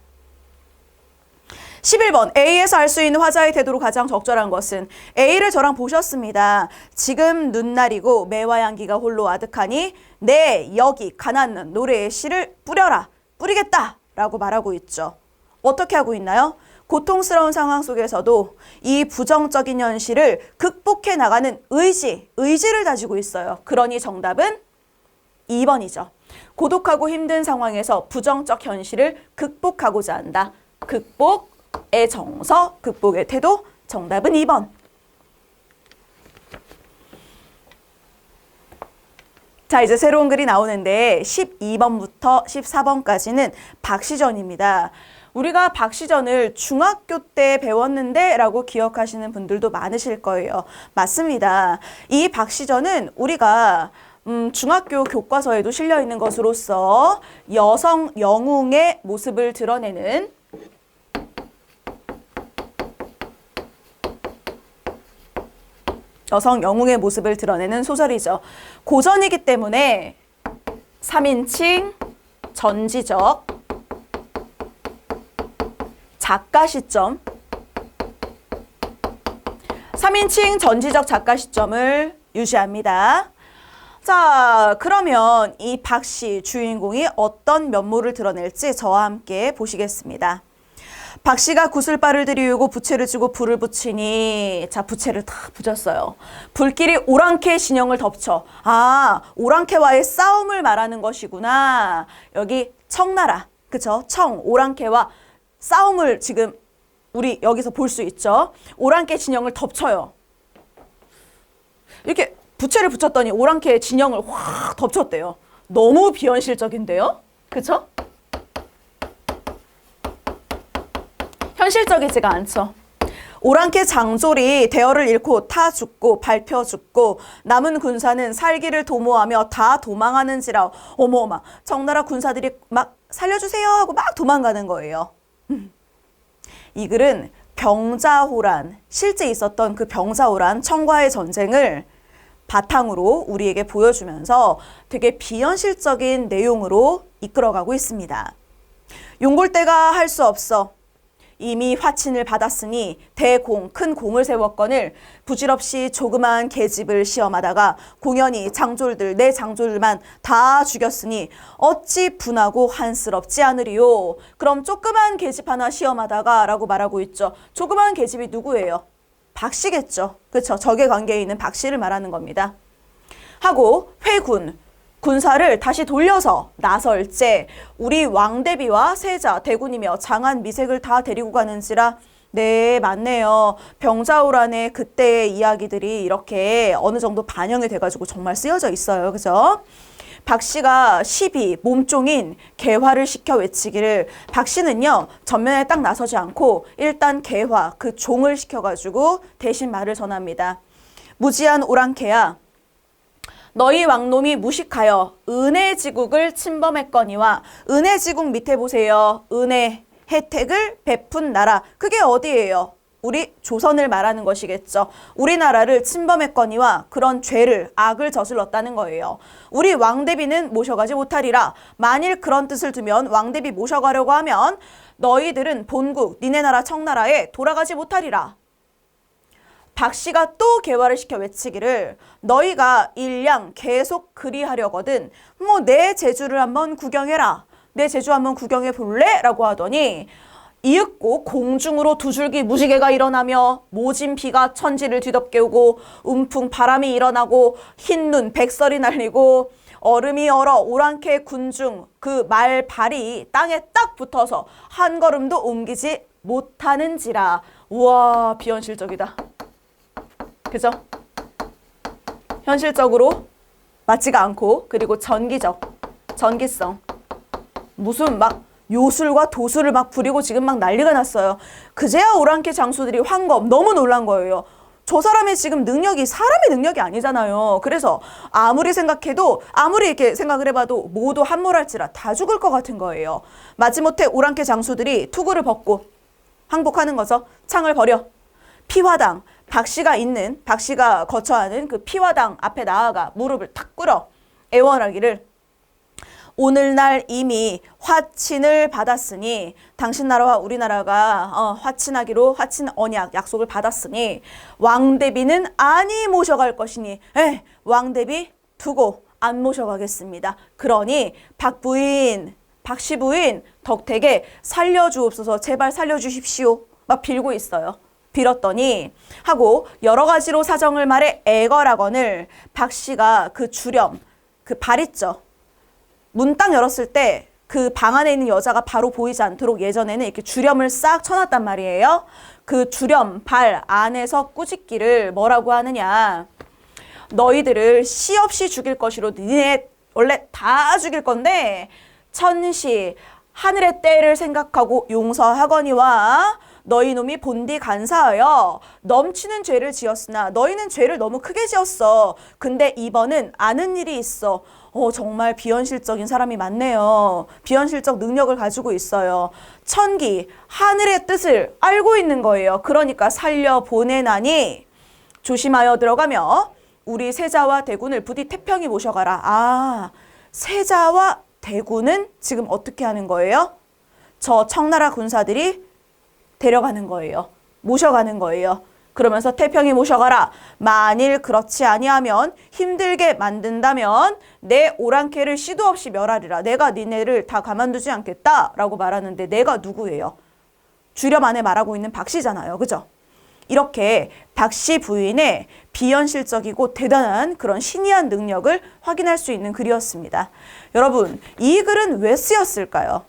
11번 A에서 알 수 있는 화자의 태도로 가장 적절한 것은 A를 저랑 보셨습니다. 지금 눈날이고 매와 향기가 홀로 아득하니 내 여기 가난한 노래의 씨를 뿌려라. 뿌리겠다 라고 말하고 있죠. 어떻게 하고 있나요? 고통스러운 상황 속에서도 이 부정적인 현실을 극복해 나가는 의지를 가지고 있어요. 그러니 정답은 2번이죠. 고독하고 힘든 상황에서 부정적 현실을 극복하고자 한다. 극복의 정서, 극복의 태도, 정답은 2번. 자, 이제 새로운 글이 나오는데 12번부터 14번까지는 박시전입니다. 우리가 박시전을 중학교 때 배웠는데 라고 기억하시는 분들도 많으실 거예요. 맞습니다. 이 박시전은 우리가 중학교 교과서에도 실려 있는 것으로서 여성 영웅의 모습을 드러내는 소설이죠. 고전이기 때문에 3인칭 전지적 작가 시점 3인칭 전지적 작가 시점을 유지합니다. 자, 그러면 이 박씨 주인공이 어떤 면모를 드러낼지 저와 함께 보시겠습니다. 박씨가 구슬바를 들이우고 부채를 쥐고 불을 붙이니 자 부채를 다 붙였어요. 불길이 오랑캐의 진영을 덮쳐. 아, 오랑캐와의 싸움을 말하는 것이구나. 여기 청나라, 그쵸? 오랑캐와 싸움을 지금 우리 여기서 볼 수 있죠. 오랑캐 진영을 덮쳐요. 이렇게 부채를 붙였더니 오랑캐의 진영을 확 덮쳤대요. 너무 비현실적인데요? 그쵸? 현실적이지가 않죠. 오랑캐 장졸이 대열을 잃고 타 죽고 밟혀 죽고 남은 군사는 살기를 도모하며 다 도망하는지라. 어머어마, 청나라 군사들이 막 살려주세요 하고 막 도망가는 거예요. 이 글은 병자호란, 실제 있었던 그 병자호란 청과의 전쟁을 바탕으로 우리에게 보여주면서 되게 비현실적인 내용으로 이끌어가고 있습니다. 용골대가 할 수 없어. 이미 화친을 받았으니 큰 공을 세웠거늘 부질없이 조그만 계집을 시험하다가 공연히 내 장졸들만 다 죽였으니 어찌 분하고 한스럽지 않으리요. 그럼 조그만 계집 하나 시험하다가 라고 말하고 있죠. 조그만 계집이 누구예요? 박씨겠죠. 그렇죠. 적의 관계에 있는 박씨를 말하는 겁니다. 하고 회군, 군사를 다시 돌려서 나설제 우리 왕대비와 세자, 대군이며 장안, 미색을 다 데리고 가는지라. 네, 맞네요. 병자호란의 그때의 이야기들이 이렇게 어느 정도 반영이 돼가지고 정말 쓰여져 있어요. 그죠? 박씨가 몸종인 개화를 시켜 외치기를 박씨는요 전면에 딱 나서지 않고 일단 개화, 그 종을 시켜가지고 대신 말을 전합니다. 무지한 오랑캐야, 너희 왕놈이 무식하여 은혜지국을 침범했거니와 은혜지국 밑에 보세요. 은혜, 혜택을 베푼 나라. 그게 어디예요? 우리 조선을 말하는 것이겠죠. 우리나라를 침범했거니와 그런 악을 저질렀다는 거예요. 우리 왕대비는 모셔가지 못하리라. 만일 그런 뜻을 두면 왕대비 모셔가려고 하면 너희들은 본국, 니네 나라 청나라에 돌아가지 못하리라. 박씨가 또 개화를 시켜 외치기를 너희가 일량 계속 그리하려거든 내 제주를 한번 구경해라. 내 제주 한번 구경해 볼래? 라고 하더니 이윽고 공중으로 두 줄기 무지개가 일어나며 모진 비가 천지를 뒤덮게 오고 움풍 바람이 일어나고 흰눈 백설이 날리고 얼음이 얼어 오랑캐 군중 그 말발이 땅에 딱 붙어서 한 걸음도 옮기지 못하는지라. 우와, 비현실적이다. 그죠? 현실적으로 맞지가 않고 그리고 전기성. 무슨 막 요술과 도술을 막 부리고 지금 막 난리가 났어요. 그제야 오랑캐 장수들이 황검 너무 놀란 거예요. 저 사람의 지금 능력이 사람의 능력이 아니잖아요. 그래서 아무리 생각해도 아무리 이렇게 생각을 해봐도 모두 함몰할지라 다 죽을 것 같은 거예요. 마지못해 오랑캐 장수들이 투구를 벗고 항복하는 거죠. 창을 버려. 피화당 박씨가 거처하는 그 피화당 앞에 나아가 무릎을 탁 꿇어 애원하기를 오늘날 이미 화친을 받았으니 당신 나라와 우리나라가 화친하기로 화친 언약 약속을 받았으니 왕대비는 아니 모셔갈 것이니 왕대비 두고 안 모셔가겠습니다. 그러니 박씨 부인 덕택에 살려주옵소서 제발 살려주십시오. 막 빌고 있어요. 빌었더니 하고 여러 가지로 사정을 말해 애걸하거늘 박씨가 그 주렴 그 발 있죠. 문 딱 열었을 때 그 방 안에 있는 여자가 바로 보이지 않도록 예전에는 이렇게 주렴을 싹 쳐놨단 말이에요. 그 주렴 발 안에서 꾸짖기를 뭐라고 하느냐. 너희들을 씨 없이 죽일 것이로 니네 원래 다 죽일 건데 천시 하늘의 때를 생각하고 용서하거니와 너희 놈이 본디 간사하여 넘치는 죄를 지었으나 너희는 죄를 너무 크게 지었어. 근데 이번은 아는 일이 있어. 정말 비현실적인 사람이 많네요. 비현실적 능력을 가지고 있어요. 천기, 하늘의 뜻을 알고 있는 거예요. 그러니까 살려보내나니 조심하여 들어가며 우리 세자와 대군을 부디 태평히 모셔가라. 세자와 대군은 지금 어떻게 하는 거예요? 저 청나라 군사들이 데려가는 거예요. 모셔가는 거예요. 그러면서 태평히 모셔가라. 만일 그렇지 아니하면 힘들게 만든다면 내 오랑캐를 씨도 없이 멸하리라. 내가 니네를 다 가만두지 않겠다 라고 말하는데 내가 누구예요? 주렴 안에 말하고 있는 박씨잖아요. 그죠? 이렇게 박씨 부인의 비현실적이고 대단한 그런 신이한 능력을 확인할 수 있는 글이었습니다. 여러분, 이 글은 왜 쓰였을까요?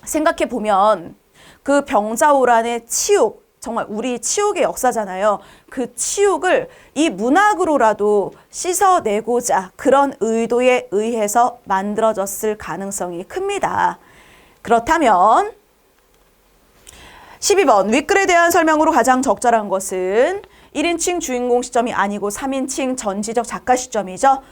생각해 보면 그 병자호란의 치욕, 정말 우리 치욕의 역사잖아요. 그 치욕을 이 문학으로라도 씻어내고자 그런 의도에 의해서 만들어졌을 가능성이 큽니다. 그렇다면 12번 윗글에 대한 설명으로 가장 적절한 것은 1인칭 주인공 시점이 아니고 3인칭 전지적 작가 시점이죠.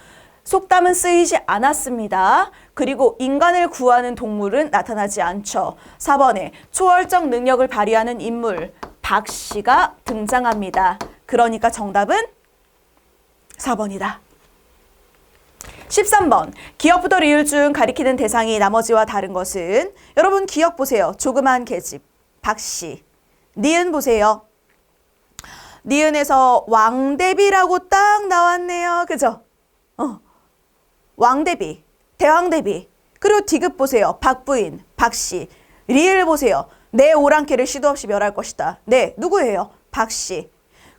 속담은 쓰이지 않았습니다. 그리고 인간을 구하는 동물은 나타나지 않죠. 4번에 초월적 능력을 발휘하는 인물 박씨가 등장합니다. 그러니까 정답은 4번이다. 13번 기역부터 리을 중 가리키는 대상이 나머지와 다른 것은 여러분 기역 보세요. 조그만 계집 박씨. 니은 보세요. 니은에서 왕대비라고 딱 나왔네요. 그죠? 왕대비, 대왕대비. 그리고 디귿 보세요. 박부인, 박씨. 리을 보세요. 내 오랑캐를 씨도 없이 멸할 것이다. 네, 누구예요? 박씨.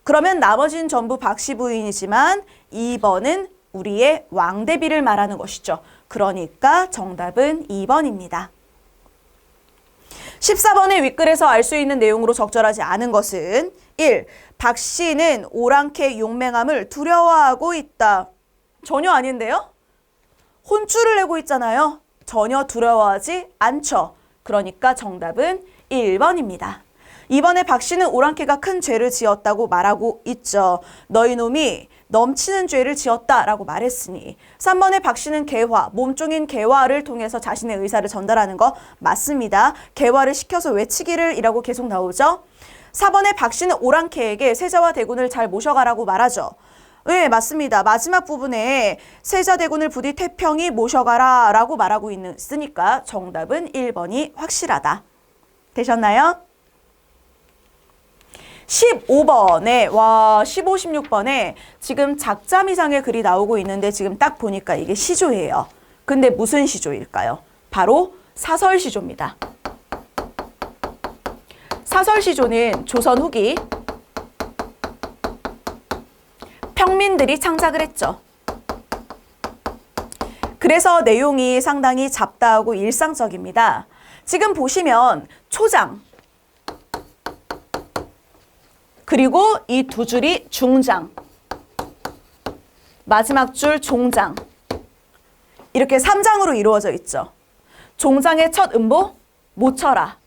그러면 나머지는 전부 박씨 부인이지만 2번은 우리의 왕대비를 말하는 것이죠. 그러니까 정답은 2번입니다. 14번의 윗글에서 알 수 있는 내용으로 적절하지 않은 것은 1. 박씨는 오랑캐 용맹함을 두려워하고 있다. 전혀 아닌데요? 혼쭐을 내고 있잖아요. 전혀 두려워하지 않죠. 그러니까 정답은 1번입니다. 2번에 박씨는 오랑캐가 큰 죄를 지었다고 말하고 있죠. 너희 놈이 넘치는 죄를 지었다라고 말했으니 3번에 박씨는 개화, 몸종인 개화를 통해서 자신의 의사를 전달하는 거 맞습니다. 개화를 시켜서 외치기를 이라고 계속 나오죠. 4번에 박씨는 오랑캐에게 세자와 대군을 잘 모셔가라고 말하죠. 네, 맞습니다. 마지막 부분에 세자대군을 부디 태평히 모셔가라 라고 말하고 있으니까 정답은 1번이 확실하다. 되셨나요? 15번에 15, 16번에 지금 작자미상의 글이 나오고 있는데 지금 딱 보니까 이게 시조예요. 근데 무슨 시조일까요? 바로 사설시조입니다. 사설시조는 조선 후기 평민들이 창작을 했죠. 그래서 내용이 상당히 잡다하고 일상적입니다. 지금 보시면 초장, 그리고 이 두 줄이 중장, 마지막 줄 종장, 이렇게 3장으로 이루어져 있죠. 종장의 첫 음보 못 쳐라.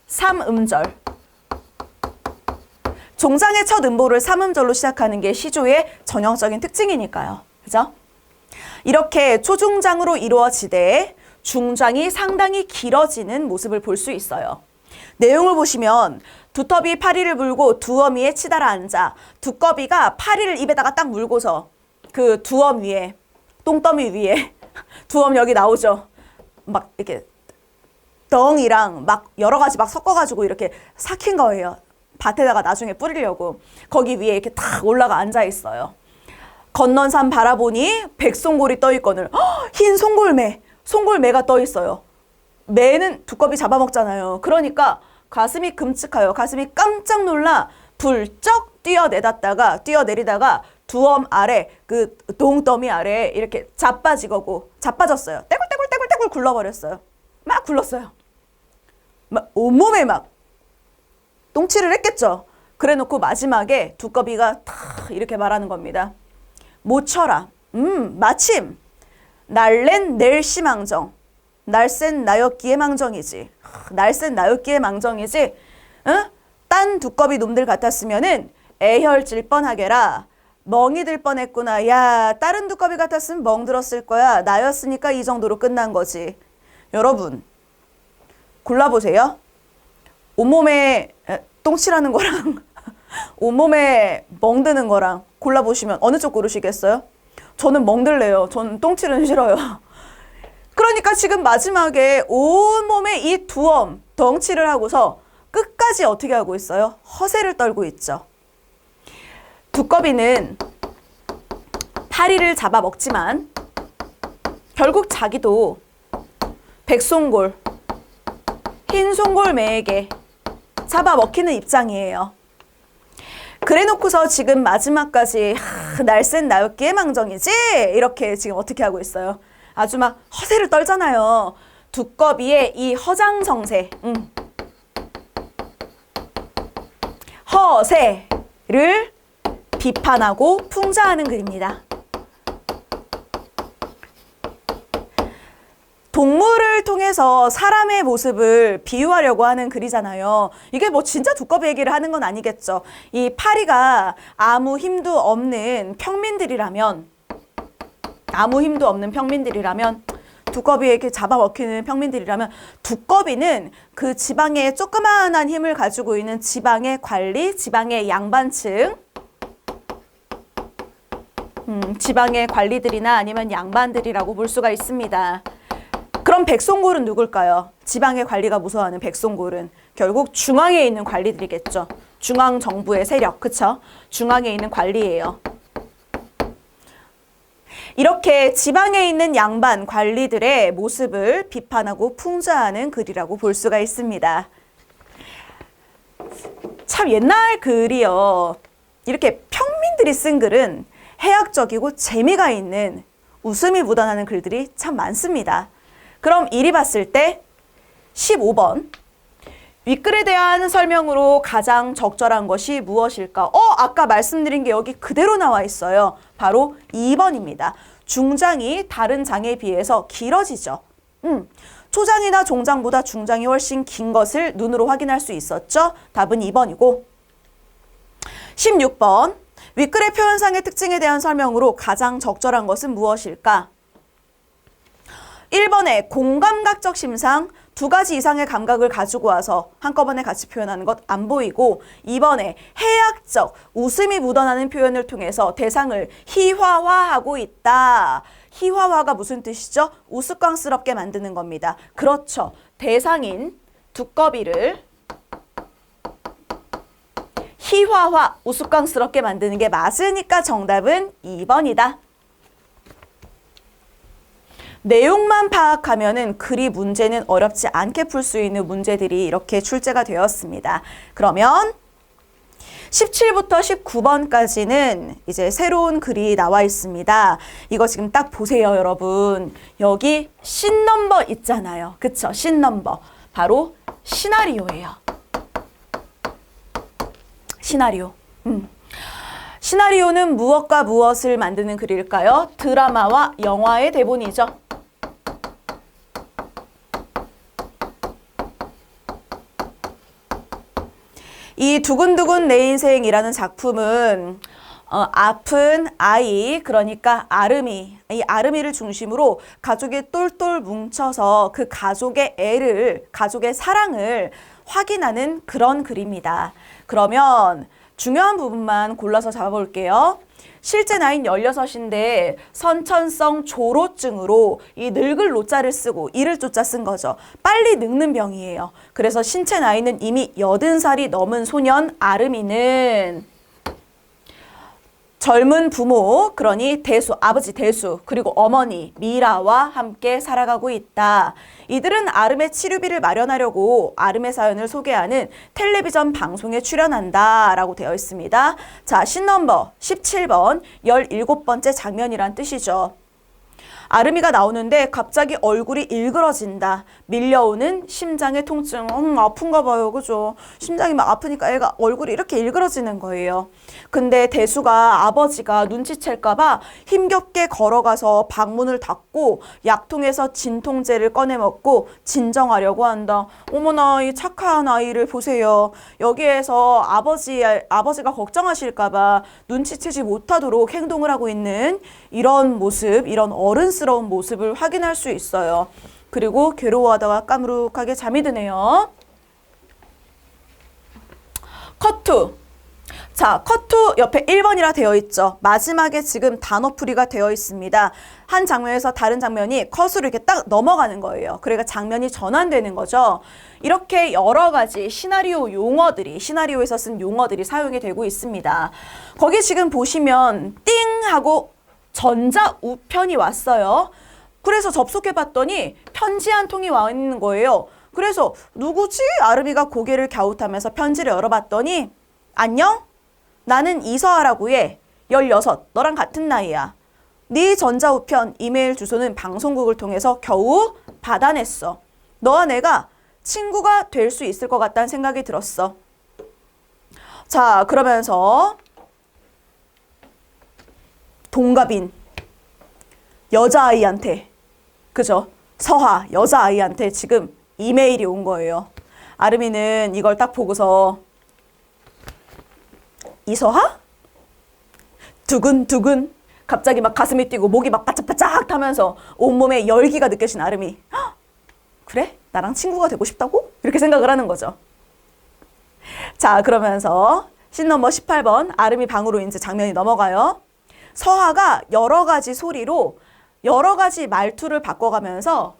3음절. 종장의 첫 음보를 3음절로 시작하는 게 시조의 전형적인 특징이니까요. 그죠? 이렇게 초중장으로 이루어지되 중장이 상당히 길어지는 모습을 볼 수 있어요. 내용을 보시면 두터비 파리를 물고 두어미에 치달아 앉아 두꺼비가 파리를 입에다가 딱 물고서 그 두엄 위에 똥더미 위에 두엄 여기 나오죠. 막 이렇게 덩이랑 막 여러 가지 막 섞어가지고 이렇게 삭힌 거예요. 밭에다가 나중에 뿌리려고. 거기 위에 이렇게 탁 올라가 앉아 있어요. 건넌 산 바라보니 백송골이 떠 있거늘. 흰 송골매, 송골매가 떠 있어요. 매는 두꺼비 잡아먹잖아요. 그러니까 가슴이 끔찍해요. 가슴이 깜짝 놀라 불쩍 뛰어내리다가 두엄 아래 그 동더미 아래 이렇게 자빠졌어요. 떼굴떼굴 굴러버렸어요. 막 굴렀어요. 막 온몸에 막 똥칠을 했겠죠. 그래놓고 마지막에 두꺼비가 탁 이렇게 말하는 겁니다. 못 쳐라. 마침 날랜 낼시망정. 날쌘 나였기에 망정이지. 날쌘 나였기에 망정이지. 응? 딴 두꺼비 놈들 같았으면은 애혈질 뻔하게라. 멍이 들 뻔했구나. 야, 다른 두꺼비 같았으면 멍들었을 거야. 나였으니까 이 정도로 끝난 거지. 여러분, 골라보세요. 온몸에 똥칠하는 거랑 온몸에 멍드는 거랑 골라보시면 어느 쪽 고르시겠어요? 저는 멍들래요. 저는 똥칠은 싫어요. 그러니까 지금 마지막에 온몸에 이 두엄, 덩치를 하고서 끝까지 어떻게 하고 있어요? 허세를 떨고 있죠. 두꺼비는 파리를 잡아먹지만 결국 자기도 백송골, 흰송골매에게 잡아먹히는 입장이에요. 그래놓고서 지금 마지막까지 날쌘 나였기에 망정이지? 이렇게 지금 어떻게 하고 있어요? 아주 막 허세를 떨잖아요. 두꺼비의 이 허장성세, 허세를 비판하고 풍자하는 글입니다. 동물을 통해서 사람의 모습을 비유하려고 하는 글이잖아요. 이게 뭐 진짜 두꺼비 얘기를 하는 건 아니겠죠. 이 파리가 아무 힘도 없는 평민들이라면 두꺼비에게 잡아먹히는 평민들이라면 두꺼비는 그 지방의 조그마한 힘을 가지고 있는 지방의 관리, 지방의 양반층, 지방의 관리들이나 아니면 양반들이라고 볼 수가 있습니다. 그럼 백송골은 누굴까요? 지방의 관리가 무서워하는 백송골은 결국 중앙에 있는 관리들이겠죠. 중앙정부의 세력, 그쵸? 중앙에 있는 관리예요. 이렇게 지방에 있는 양반 관리들의 모습을 비판하고 풍자하는 글이라고 볼 수가 있습니다. 참 옛날 글이요. 이렇게 평민들이 쓴 글은 해학적이고 재미가 있는 웃음이 묻어나는 글들이 참 많습니다. 그럼 이리 봤을 때 15번 윗글에 대한 설명으로 가장 적절한 것이 무엇일까? 아까 말씀드린 게 여기 그대로 나와 있어요. 바로 2번입니다. 중장이 다른 장에 비해서 길어지죠. 초장이나 종장보다 중장이 훨씬 긴 것을 눈으로 확인할 수 있었죠. 답은 2번이고 16번 윗글의 표현상의 특징에 대한 설명으로 가장 적절한 것은 무엇일까? 1번에 공감각적 심상, 두 가지 이상의 감각을 가지고 와서 한꺼번에 같이 표현하는 것 안 보이고 2번에 해학적, 웃음이 묻어나는 표현을 통해서 대상을 희화화하고 있다. 희화화가 무슨 뜻이죠? 우스꽝스럽게 만드는 겁니다. 그렇죠. 대상인 두꺼비를 희화화, 우스꽝스럽게 만드는 게 맞으니까 정답은 2번이다. 내용만 파악하면은 글이 문제는 어렵지 않게 풀 수 있는 문제들이 이렇게 출제가 되었습니다. 그러면 17부터 19번까지는 이제 새로운 글이 나와 있습니다. 이거 지금 딱 보세요, 여러분. 여기 신넘버 있잖아요. 그쵸? 신넘버. 바로 시나리오예요. 시나리오. 시나리오는 무엇과 무엇을 만드는 글일까요? 드라마와 영화의 대본이죠. 이 두근두근 내 인생이라는 작품은 아픈 아이, 그러니까 아름이, 이 아름이를 중심으로 가족이 똘똘 뭉쳐서 그 가족의 애를, 가족의 사랑을 확인하는 그런 글입니다. 그러면 중요한 부분만 골라서 잡아볼게요. 실제 나이는 16인데 선천성 조로증으로 이 늙을 노자를 쓰고 이를 조자 쓴 거죠. 빨리 늙는 병이에요. 그래서 신체 나이는 이미 80살이 넘은 소년 아름이는 젊은 부모, 그러니 대수, 아버지 대수, 그리고 어머니 미라와 함께 살아가고 있다. 이들은 아름의 치료비를 마련하려고 아름의 사연을 소개하는 텔레비전 방송에 출연한다 라고 되어 있습니다. 자, 신넘버 17번 17번째 장면이란 뜻이죠. 아름이가 나오는데 갑자기 얼굴이 일그러진다. 밀려오는 심장의 통증. 아픈가 봐요. 그죠? 심장이 막 아프니까 애가 얼굴이 이렇게 일그러지는 거예요. 근데 대수가 아버지가 눈치챌까 봐 힘겹게 걸어가서 방문을 닫고 약통에서 진통제를 꺼내 먹고 진정하려고 한다. 어머나, 이 착한 아이를 보세요. 여기에서 아버지가 걱정하실까 봐 눈치채지 못하도록 행동을 하고 있는 이런 모습, 이런 어른스러운 모습을 확인할 수 있어요. 그리고 괴로워하다가 까무룩하게 잠이 드네요. 컷2. 자, 컷2 옆에 1번이라 되어 있죠. 마지막에 지금 단어풀이가 되어 있습니다. 한 장면에서 다른 장면이 컷으로 이렇게 딱 넘어가는 거예요. 그러니까 장면이 전환되는 거죠. 이렇게 여러 가지 시나리오 용어들이, 시나리오에서 쓴 용어들이 사용이 되고 있습니다. 거기 지금 보시면 띵 하고 전자우편이 왔어요. 그래서 접속해봤더니 편지 한 통이 와 있는 거예요. 그래서 누구지? 아름이가 고개를 갸웃하면서 편지를 열어봤더니 안녕? 나는 이서아라고 해. 16, 너랑 같은 나이야. 네 전자우편 이메일 주소는 방송국을 통해서 겨우 받아냈어. 너와 내가 친구가 될 수 있을 것 같다는 생각이 들었어. 자, 그러면서 동갑인 여자아이한테, 그죠? 서하 여자아이한테 지금 이메일이 온 거예요. 아름이는 이걸 딱 보고서 이서하? 두근두근 갑자기 막 가슴이 뛰고 목이 막 바짝바짝 타면서 온몸에 열기가 느껴진 아름이 그래? 나랑 친구가 되고 싶다고? 이렇게 생각을 하는 거죠. 자, 그러면서 씬 넘버 18번 아름이 방으로 이제 장면이 넘어가요. 서하가 여러 가지 소리로 여러 가지 말투를 바꿔가면서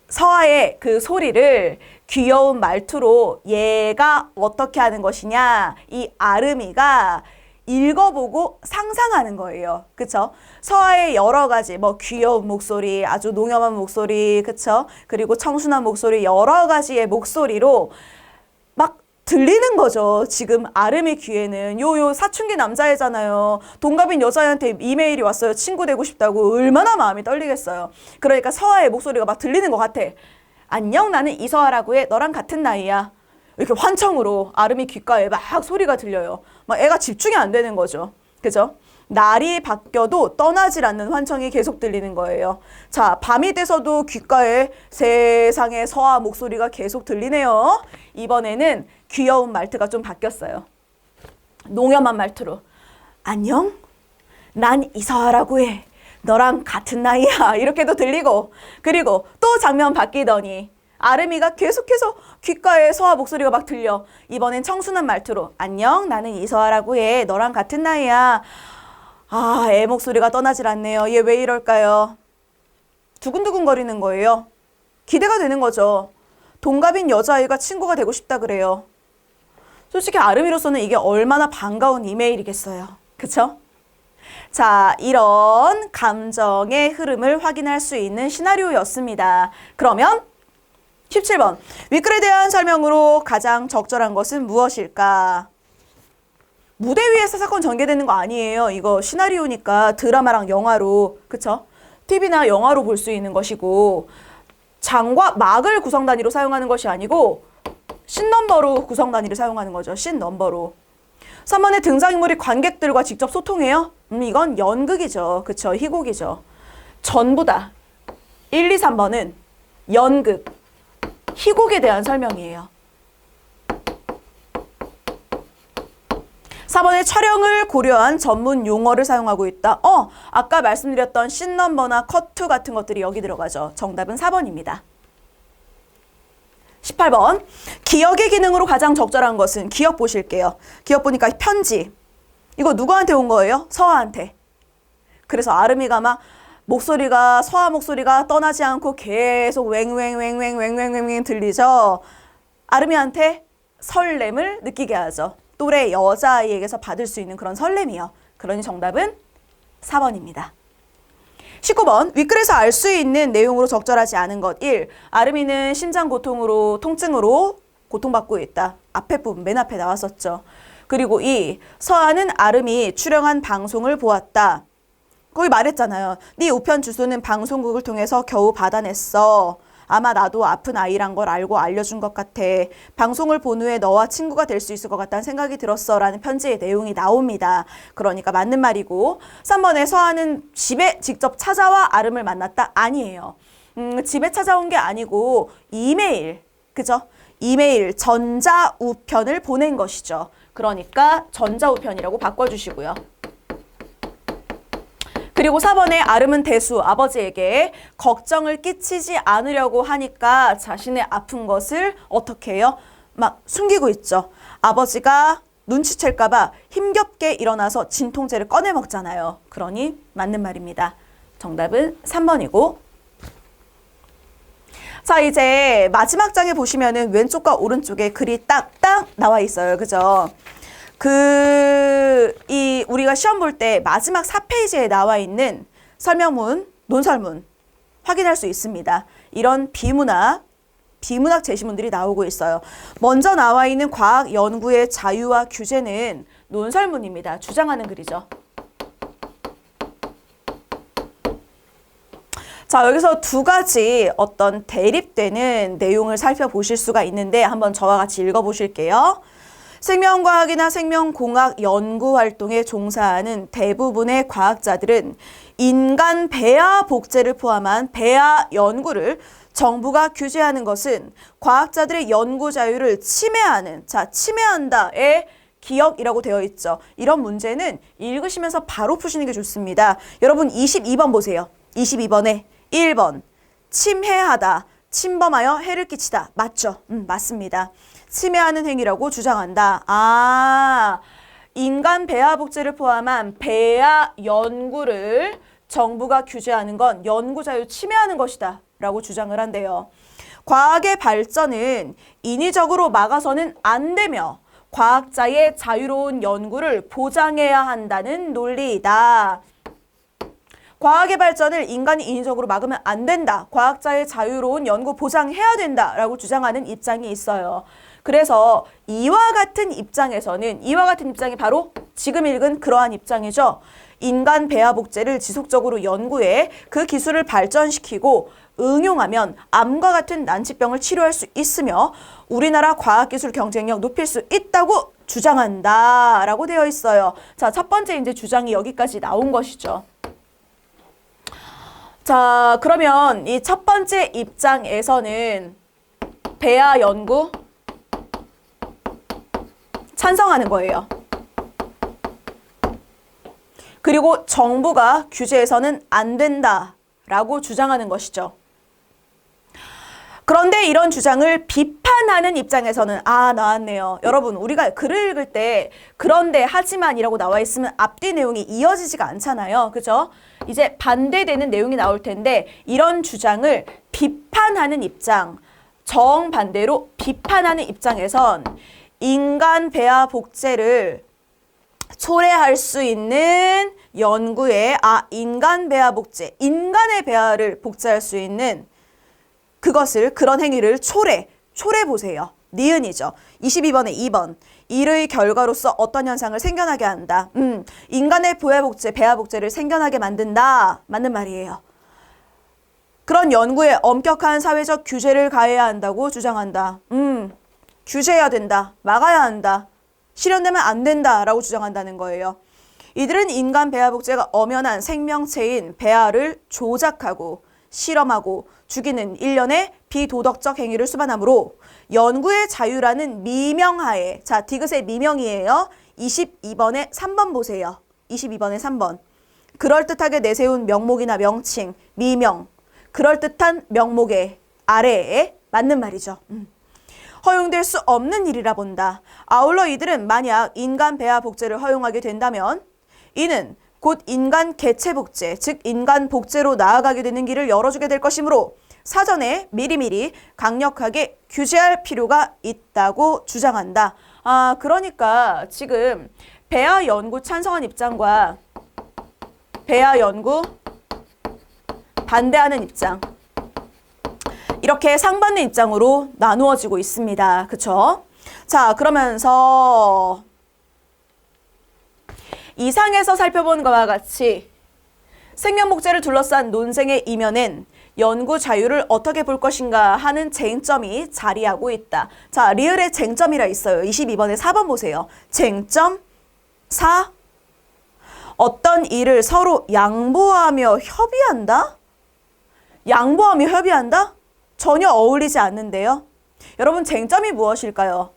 서하의 그 소리를 귀여운 말투로 얘가 어떻게 하는 것이냐, 이 아름이가 읽어보고 상상하는 거예요. 그쵸? 서하의 여러 가지, 귀여운 목소리, 아주 농염한 목소리, 그쵸? 그리고 청순한 목소리, 여러 가지의 목소리로 막 들리는 거죠. 지금 아름이 귀에는. 요 사춘기 남자애잖아요. 동갑인 여자애한테 이메일이 왔어요. 친구 되고 싶다고. 얼마나 마음이 떨리겠어요. 그러니까 서하의 목소리가 막 들리는 것 같아. 안녕, 나는 이서아라고 해. 너랑 같은 나이야. 이렇게 환청으로 아름이 귓가에 막 소리가 들려요. 막 애가 집중이 안 되는 거죠. 그죠? 날이 바뀌어도 떠나질 않는 환청이 계속 들리는 거예요. 자, 밤이 돼서도 귓가에 세상의 서하 목소리가 계속 들리네요. 이번에는 귀여운 말투가 좀 바뀌었어요. 농염한 말투로. 안녕? 난 이서아라고 해. 너랑 같은 나이야. 이렇게도 들리고. 그리고 또 장면 바뀌더니 아름이가 계속해서 귓가에 서하 목소리가 막 들려. 이번엔 청순한 말투로. 안녕? 나는 이서아라고 해. 너랑 같은 나이야. 아, 애 목소리가 떠나질 않네요. 얘 왜 이럴까요? 두근두근 거리는 거예요. 기대가 되는 거죠. 동갑인 여자아이가 친구가 되고 싶다 그래요. 솔직히 아름이로서는 이게 얼마나 반가운 이메일이겠어요. 그쵸? 자, 이런 감정의 흐름을 확인할 수 있는 시나리오였습니다. 그러면 17번. 윗글에 대한 설명으로 가장 적절한 것은 무엇일까? 무대 위에서 사건 전개되는 거 아니에요. 이거 시나리오니까 드라마랑 영화로, 그쵸? TV나 영화로 볼 수 있는 것이고, 장과 막을 구성 단위로 사용하는 것이 아니고 씬 넘버로 구성 단위를 사용하는 거죠. 씬 넘버로. 3번에 등장인물이 관객들과 직접 소통해요. 이건 연극이죠. 그쵸? 희곡이죠. 전부 다 1, 2, 3번은 연극, 희곡에 대한 설명이에요. 4번에 촬영을 고려한 전문 용어를 사용하고 있다. 아까 말씀드렸던 씬넘버나 컷투 같은 것들이 여기 들어가죠. 정답은 4번입니다. 18번. 기억의 기능으로 가장 적절한 것은 기억 보실게요. 기억 보니까 편지. 이거 누구한테 온 거예요? 서아한테. 그래서 아름이가 막 목소리가 서아 목소리가 떠나지 않고 계속 웽웽웽웽웽웽웽 들리죠. 아름이한테 설렘을 느끼게 하죠. 또래 여자아이에게서 받을 수 있는 그런 설렘이요. 그러니 정답은 4번입니다. 19번. 윗글에서 알 수 있는 내용으로 적절하지 않은 것 1. 아름이는 심장 통증으로 고통받고 있다. 앞에 부분 맨 앞에 나왔었죠. 그리고 2. 서아는 아름이 출연한 방송을 보았다. 거기 말했잖아요. 네 우편 주소는 방송국을 통해서 겨우 받아냈어. 아마 나도 아픈 아이란 걸 알고 알려준 것 같아. 방송을 본 후에 너와 친구가 될 수 있을 것 같다는 생각이 들었어. 라는 편지의 내용이 나옵니다. 그러니까 맞는 말이고 3번에 서아는 집에 직접 찾아와 아름을 만났다? 아니에요. 집에 찾아온 게 아니고 이메일, 그죠? 이메일 전자우편을 보낸 것이죠. 그러니까 전자우편이라고 바꿔주시고요. 그리고 4번에 아름은 대수 아버지에게 걱정을 끼치지 않으려고 하니까 자신의 아픈 것을 어떻게 해요? 막 숨기고 있죠. 아버지가 눈치챌까 봐 힘겹게 일어나서 진통제를 꺼내 먹잖아요. 그러니 맞는 말입니다. 정답은 3번이고. 자, 이제 마지막 장에 보시면은 왼쪽과 오른쪽에 글이 딱딱 나와 있어요. 그죠? 우리가 시험 볼 때 마지막 4페이지에 나와 있는 설명문, 논설문 확인할 수 있습니다. 이런 비문학 제시문들이 나오고 있어요. 먼저 나와 있는 과학 연구의 자유와 규제는 논설문입니다. 주장하는 글이죠. 자, 여기서 두 가지 어떤 대립되는 내용을 살펴보실 수가 있는데 한번 저와 같이 읽어보실게요. 생명과학이나 생명공학 연구활동에 종사하는 대부분의 과학자들은 인간 배아 복제를 포함한 배아 연구를 정부가 규제하는 것은 과학자들의 연구 자유를 침해한다의 기억이라고 되어 있죠. 이런 문제는 읽으시면서 바로 푸시는 게 좋습니다. 여러분 22번 보세요. 22번에 1번 침해하다, 침범하여 해를 끼치다. 맞죠? 맞습니다. 침해하는 행위라고 주장한다. 인간 배아 복제를 포함한 배아 연구를 정부가 규제하는 건 연구 자유 침해하는 것이다 라고 주장을 한대요. 과학의 발전은 인위적으로 막아서는 안 되며 과학자의 자유로운 연구를 보장해야 한다는 논리이다. 과학의 발전을 인간이 인위적으로 막으면 안 된다. 과학자의 자유로운 연구 보장해야 된다라고 주장하는 입장이 있어요. 그래서 이와 같은 입장이 바로 지금 읽은 그러한 입장이죠. 인간 배아 복제를 지속적으로 연구해 그 기술을 발전시키고 응용하면 암과 같은 난치병을 치료할 수 있으며 우리나라 과학기술 경쟁력 높일 수 있다고 주장한다 라고 되어 있어요. 자, 첫 번째 이제 주장이 여기까지 나온 것이죠. 자, 그러면 이 첫 번째 입장에서는 배아 연구 찬성하는 거예요. 그리고 정부가 규제해서는 안 된다라고 주장하는 것이죠. 그런데 이런 주장을 비판하는 입장에서는 나왔네요. 여러분, 우리가 글을 읽을 때 그런데 하지만이라고 나와 있으면 앞뒤 내용이 이어지지가 않잖아요. 그죠? 이제 반대되는 내용이 나올 텐데 이런 주장을 비판하는 입장, 정반대로 비판하는 입장에선 인간 배아 복제를 초래할 수 있는 연구에 인간 배아 복제, 인간의 배아를 복제할 수 있는 그런 행위를 초래 보세요. 니은이죠. 22번에 2번. 이의 결과로서 어떤 현상을 생겨나게 한다. 인간의 배아 복제를 생겨나게 만든다. 맞는 말이에요. 그런 연구에 엄격한 사회적 규제를 가해야 한다고 주장한다. 규제해야 된다. 막아야 한다. 실현되면 안 된다라고 주장한다는 거예요. 이들은 인간 배아 복제가 엄연한 생명체인 배아를 조작하고 실험하고 죽이는 일련의 비도덕적 행위를 수반하므로 연구의 자유라는 미명하에, 자, 디귿의 미명이에요. 22번에 3번 보세요. 22번에 3번. 그럴듯하게 내세운 명목이나 명칭, 미명, 그럴듯한 명목의 아래에 맞는 말이죠. 허용될 수 없는 일이라 본다. 아울러 이들은 만약 인간 배아 복제를 허용하게 된다면 이는 곧 인간 개체 복제, 즉 인간 복제로 나아가게 되는 길을 열어주게 될 것이므로 사전에 미리미리 강력하게 규제할 필요가 있다고 주장한다. 그러니까 지금 배아 연구 찬성한 입장과 배아 연구 반대하는 입장, 이렇게 상반된 입장으로 나누어지고 있습니다. 그쵸? 자, 그러면서 이상에서 살펴본 것과 같이 생명복제를 둘러싼 논쟁의 이면엔 연구 자유를 어떻게 볼 것인가 하는 쟁점이 자리하고 있다. 자, 리을의 쟁점이라 있어요. 22번에 4번 보세요. 쟁점 4. 어떤 일을 서로 양보하며 협의한다? 양보하며 협의한다? 전혀 어울리지 않는데요. 여러분, 쟁점이 무엇일까요?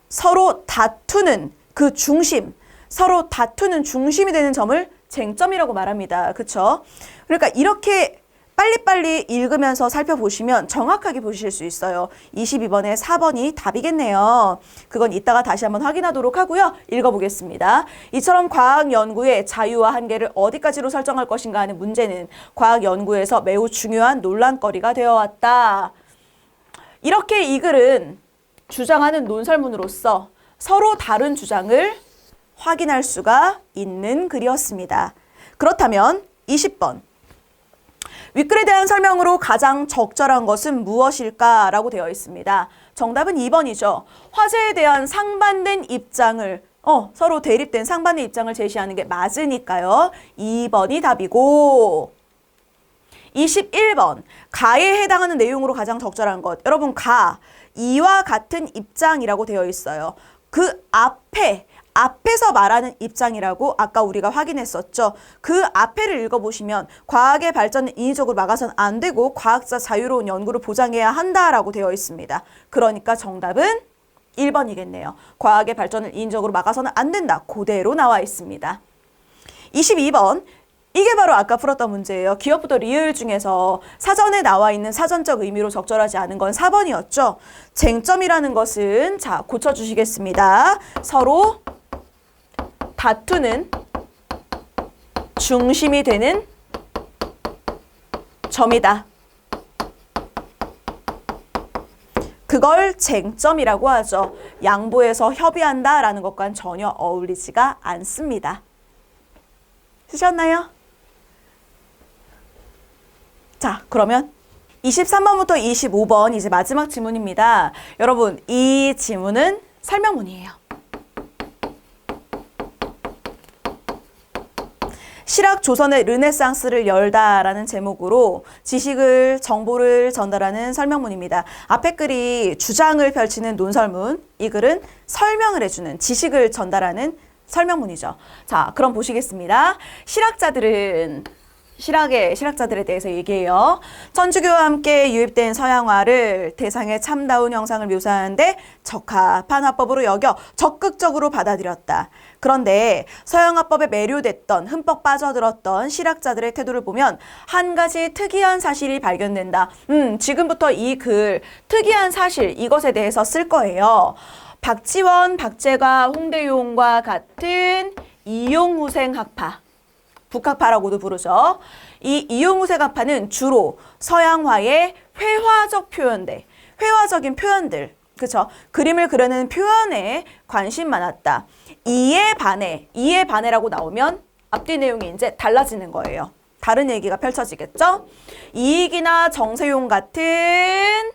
서로 다투는 그 중심, 서로 다투는 중심이 되는 점을 쟁점이라고 말합니다. 그쵸? 그러니까 이렇게 빨리빨리 읽으면서 살펴보시면 정확하게 보실 수 있어요. 22번에 4번이 답이겠네요. 그건 이따가 다시 한번 확인하도록 하고요. 읽어보겠습니다. 이처럼 과학 연구의 자유와 한계를 어디까지로 설정할 것인가 하는 문제는 과학 연구에서 매우 중요한 논란거리가 되어왔다. 이렇게 이 글은 주장하는 논설문으로서 서로 다른 주장을 확인할 수가 있는 글이었습니다. 그렇다면 20번. 윗글에 대한 설명으로 가장 적절한 것은 무엇일까? 라고 되어 있습니다. 정답은 2번이죠. 화제에 대한 상반된 입장을, 서로 대립된 상반된 입장을 제시하는 게 맞으니까요. 2번이 답이고, 21번. 가에 해당하는 내용으로 가장 적절한 것. 여러분, 이와 같은 입장이라고 되어 있어요. 그 앞에서 말하는 입장이라고 아까 우리가 확인했었죠. 그 앞에를 읽어보시면 과학의 발전은 인위적으로 막아서는 안 되고 과학자 자유로운 연구를 보장해야 한다라고 되어 있습니다. 그러니까 정답은 1번이겠네요. 과학의 발전을 인위적으로 막아서는 안 된다. 그대로 나와 있습니다. 22번. 이게 바로 아까 풀었던 문제예요. 기업부터 리을 중에서 사전에 나와 있는 사전적 의미로 적절하지 않은 건 4번이었죠. 쟁점이라는 것은 자, 고쳐주시겠습니다. 서로 다투는 중심이 되는 점이다. 그걸 쟁점이라고 하죠. 양보해서 협의한다라는 것과는 전혀 어울리지가 않습니다. 쓰셨나요? 자, 그러면 23번부터 25번 이제 마지막 지문입니다. 여러분, 이 지문은 설명문이에요. 실학 조선의 르네상스를 열다라는 제목으로 지식을, 정보를 전달하는 설명문입니다. 앞에 글이 주장을 펼치는 논설문, 이 글은 설명을 해주는, 지식을 전달하는 설명문이죠. 자, 그럼 보시겠습니다. 실학자들에 대해서 얘기해요. 천주교와 함께 유입된 서양화를 대상의 참다운 형상을 묘사하는데 적합한 화법으로 여겨 적극적으로 받아들였다. 그런데 서양화법에 매료됐던, 흠뻑 빠져들었던 실학자들의 태도를 보면 한 가지 특이한 사실이 발견된다. 지금부터 이 글, 특이한 사실, 이것에 대해서 쓸 거예요. 박지원, 박재가, 홍대용과 같은 이용후생 학파, 북학파라고도 부르죠. 이 이용후생 학파는 주로 서양화의 회화적 표현들, 회화적인 표현들, 그쵸? 그림을 그려내는 표현에 관심 많았다. 이에 반해라고 나오면 앞뒤 내용이 이제 달라지는 거예요. 다른 얘기가 펼쳐지겠죠? 이익이나 정세용 같은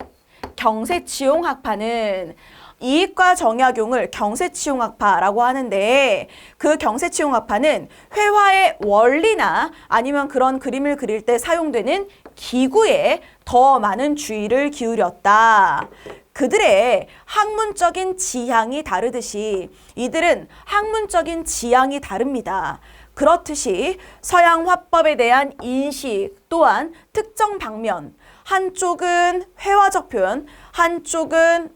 경세치용 학파는 이익과 정약용을 경세치용학파라고 하는데 그 경세치용학파는 회화의 원리나 아니면 그런 그림을 그릴 때 사용되는 기구에 더 많은 주의를 기울였다. 그들의 학문적인 지향이 다르듯이 이들은 학문적인 지향이 다릅니다. 그렇듯이 서양 화법에 대한 인식 또한 특정 방면, 한쪽은 회화적 표현, 한쪽은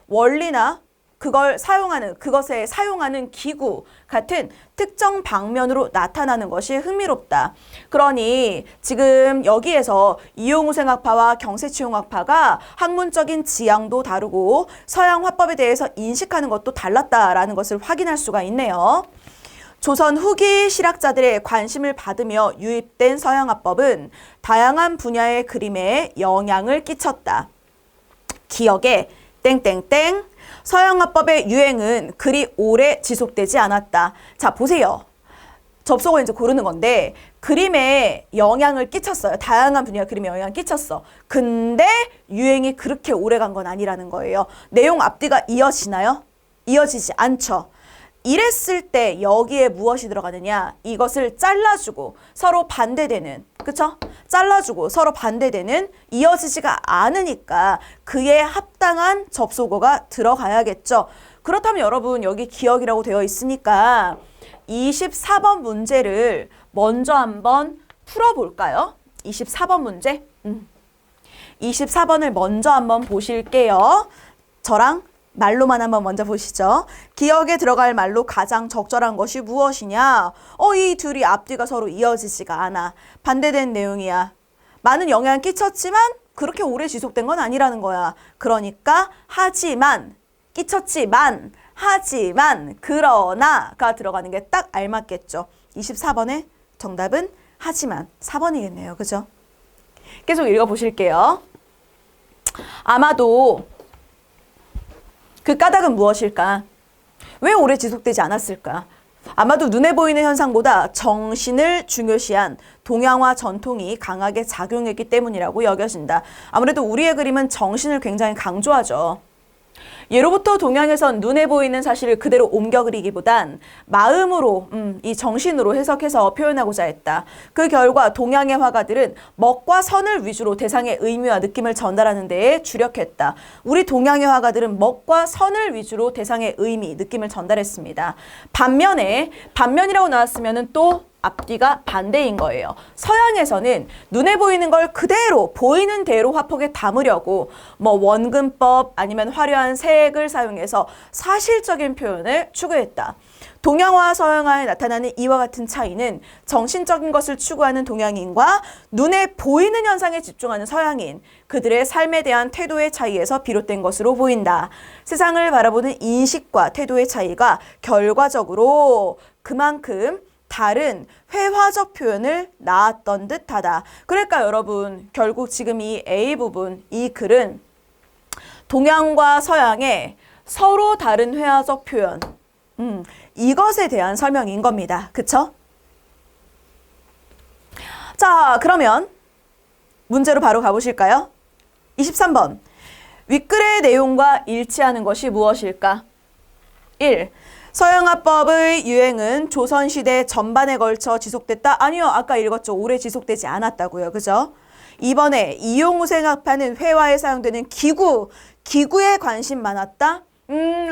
원리나 그것에 사용하는 기구 같은 특정 방면으로 나타나는 것이 흥미롭다. 그러니 지금 여기에서 이용우생학파와 경세치용학파가 학문적인 지향도 다르고 서양 화법에 대해서 인식하는 것도 달랐다라는 것을 확인할 수가 있네요. 조선 후기 실학자들의 관심을 받으며 유입된 서양화법은 다양한 분야의 그림에 영향을 끼쳤다. 기억에 땡땡땡 서양화법의 유행은 그리 오래 지속되지 않았다. 자, 보세요. 접속어 이제 고르는 건데 그림에 영향을 끼쳤어요. 다양한 분야의 그림에 영향을 끼쳤어. 근데 유행이 그렇게 오래 간 건 아니라는 거예요. 내용 앞뒤가 이어지나요? 이어지지 않죠. 이랬을 때 여기에 무엇이 들어가느냐? 이것을 잘라주고 서로 반대되는, 그쵸? 잘라주고 서로 반대되는 이어지지가 않으니까 그에 합당한 접속어가 들어가야겠죠. 그렇다면 여러분 여기 기억이라고 되어 있으니까 24번 문제를 먼저 한번 풀어볼까요? 24번 문제. 24번을 먼저 한번 보실게요. 저랑 말로만 한번 먼저 보시죠. 기억에 들어갈 말로 가장 적절한 것이 무엇이냐? 이 둘이 앞뒤가 서로 이어지지가 않아. 반대된 내용이야. 많은 영향을 끼쳤지만 그렇게 오래 지속된 건 아니라는 거야. 그러니까 하지만, 끼쳤지만, 하지만, 그러나가 들어가는 게 딱 알맞겠죠. 24번의 정답은 하지만 4번이겠네요. 그죠? 계속 읽어보실게요. 아마도 그 까닭은 무엇일까? 왜 오래 지속되지 않았을까? 아마도 눈에 보이는 현상보다 정신을 중요시한 동양화 전통이 강하게 작용했기 때문이라고 여겨진다. 아무래도 우리의 그림은 정신을 굉장히 강조하죠. 예로부터 동양에선 눈에 보이는 사실을 그대로 옮겨 그리기보단 마음으로, 이 정신으로 해석해서 표현하고자 했다. 그 결과 동양의 화가들은 먹과 선을 위주로 대상의 의미와 느낌을 전달하는 데에 주력했다. 우리 동양의 화가들은 먹과 선을 위주로 대상의 의미, 느낌을 전달했습니다. 반면이라고 나왔으면 또 앞뒤가 반대인 거예요. 서양에서는 눈에 보이는 걸 그대로 보이는 대로 화폭에 담으려고 원근법 아니면 화려한 색을 사용해서 사실적인 표현을 추구했다. 동양화와 서양화에 나타나는 이와 같은 차이는 정신적인 것을 추구하는 동양인과 눈에 보이는 현상에 집중하는 서양인, 그들의 삶에 대한 태도의 차이에서 비롯된 것으로 보인다. 세상을 바라보는 인식과 태도의 차이가 결과적으로 그만큼 다른 회화적 표현을 낳았던 듯하다. 그러니까 여러분 결국 지금 이 A 부분, 이 글은 동양과 서양의 서로 다른 회화적 표현, 이것에 대한 설명인 겁니다. 그쵸? 자, 그러면 문제로 바로 가보실까요? 23번. 윗글의 내용과 일치하는 것이 무엇일까? 1. 서양화법의 유행은 조선시대 전반에 걸쳐 지속됐다? 아니요. 아까 읽었죠. 오래 지속되지 않았다고요. 그죠? 2번에 이용우생학파는 회화에 사용되는 기구에 관심 많았다?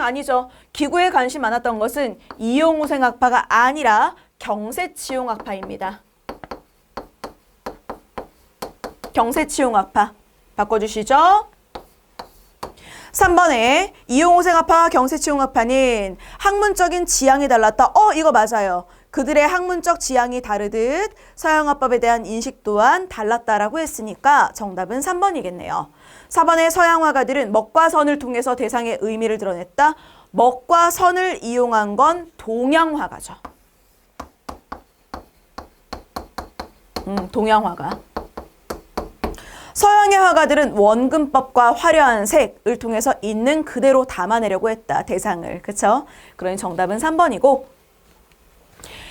아니죠. 기구에 관심 많았던 것은 이용우생학파가 아니라 경세치용학파입니다. 경세치용학파. 바꿔주시죠. 3번에 이용우생학파와 경세치용학파는 학문적인 지향이 달랐다. 이거 맞아요. 그들의 학문적 지향이 다르듯 서양화법에 대한 인식 또한 달랐다라고 했으니까 정답은 3번이겠네요. 4번에 서양화가들은 먹과 선을 통해서 대상의 의미를 드러냈다. 먹과 선을 이용한 건 동양화가죠. 동양화가. 서양의 화가들은 원근법과 화려한 색을 통해서 있는 그대로 담아내려고 했다. 대상을. 그쵸? 그러니 정답은 3번이고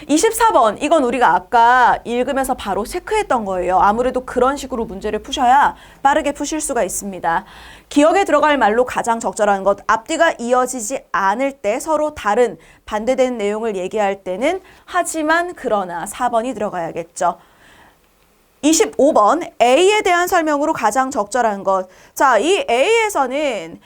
24번. 이건 우리가 아까 읽으면서 바로 체크했던 거예요. 아무래도 그런 식으로 문제를 푸셔야 빠르게 푸실 수가 있습니다. 기억에 들어갈 말로 가장 적절한 것. 앞뒤가 이어지지 않을 때 서로 다른 반대되는 내용을 얘기할 때는 하지만 그러나 4번이 들어가야겠죠. 25번 A에 대한 설명으로 가장 적절한 것. 자, 이 A에서는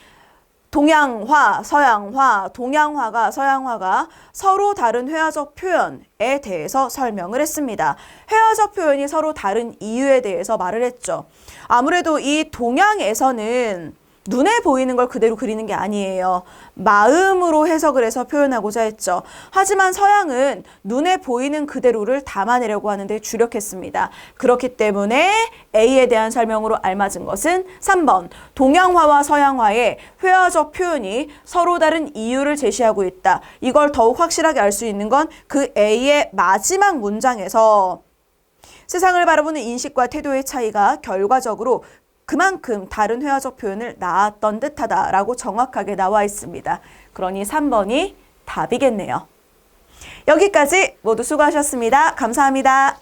동양화, 서양화, 동양화가, 서양화가 서로 다른 회화적 표현에 대해서 설명을 했습니다. 회화적 표현이 서로 다른 이유에 대해서 말을 했죠. 아무래도 이 동양에서는 눈에 보이는 걸 그대로 그리는 게 아니에요. 마음으로 해석을 해서 표현하고자 했죠. 하지만 서양은 눈에 보이는 그대로를 담아내려고 하는데 주력했습니다. 그렇기 때문에 A에 대한 설명으로 알맞은 것은 3번. 동양화와 서양화의 회화적 표현이 서로 다른 이유를 제시하고 있다. 이걸 더욱 확실하게 알 수 있는 건 그 A의 마지막 문장에서 세상을 바라보는 인식과 태도의 차이가 결과적으로 그만큼 다른 회화적 표현을 낳았던 듯하다라고 정확하게 나와 있습니다. 그러니 3번이 답이겠네요. 여기까지 모두 수고하셨습니다. 감사합니다.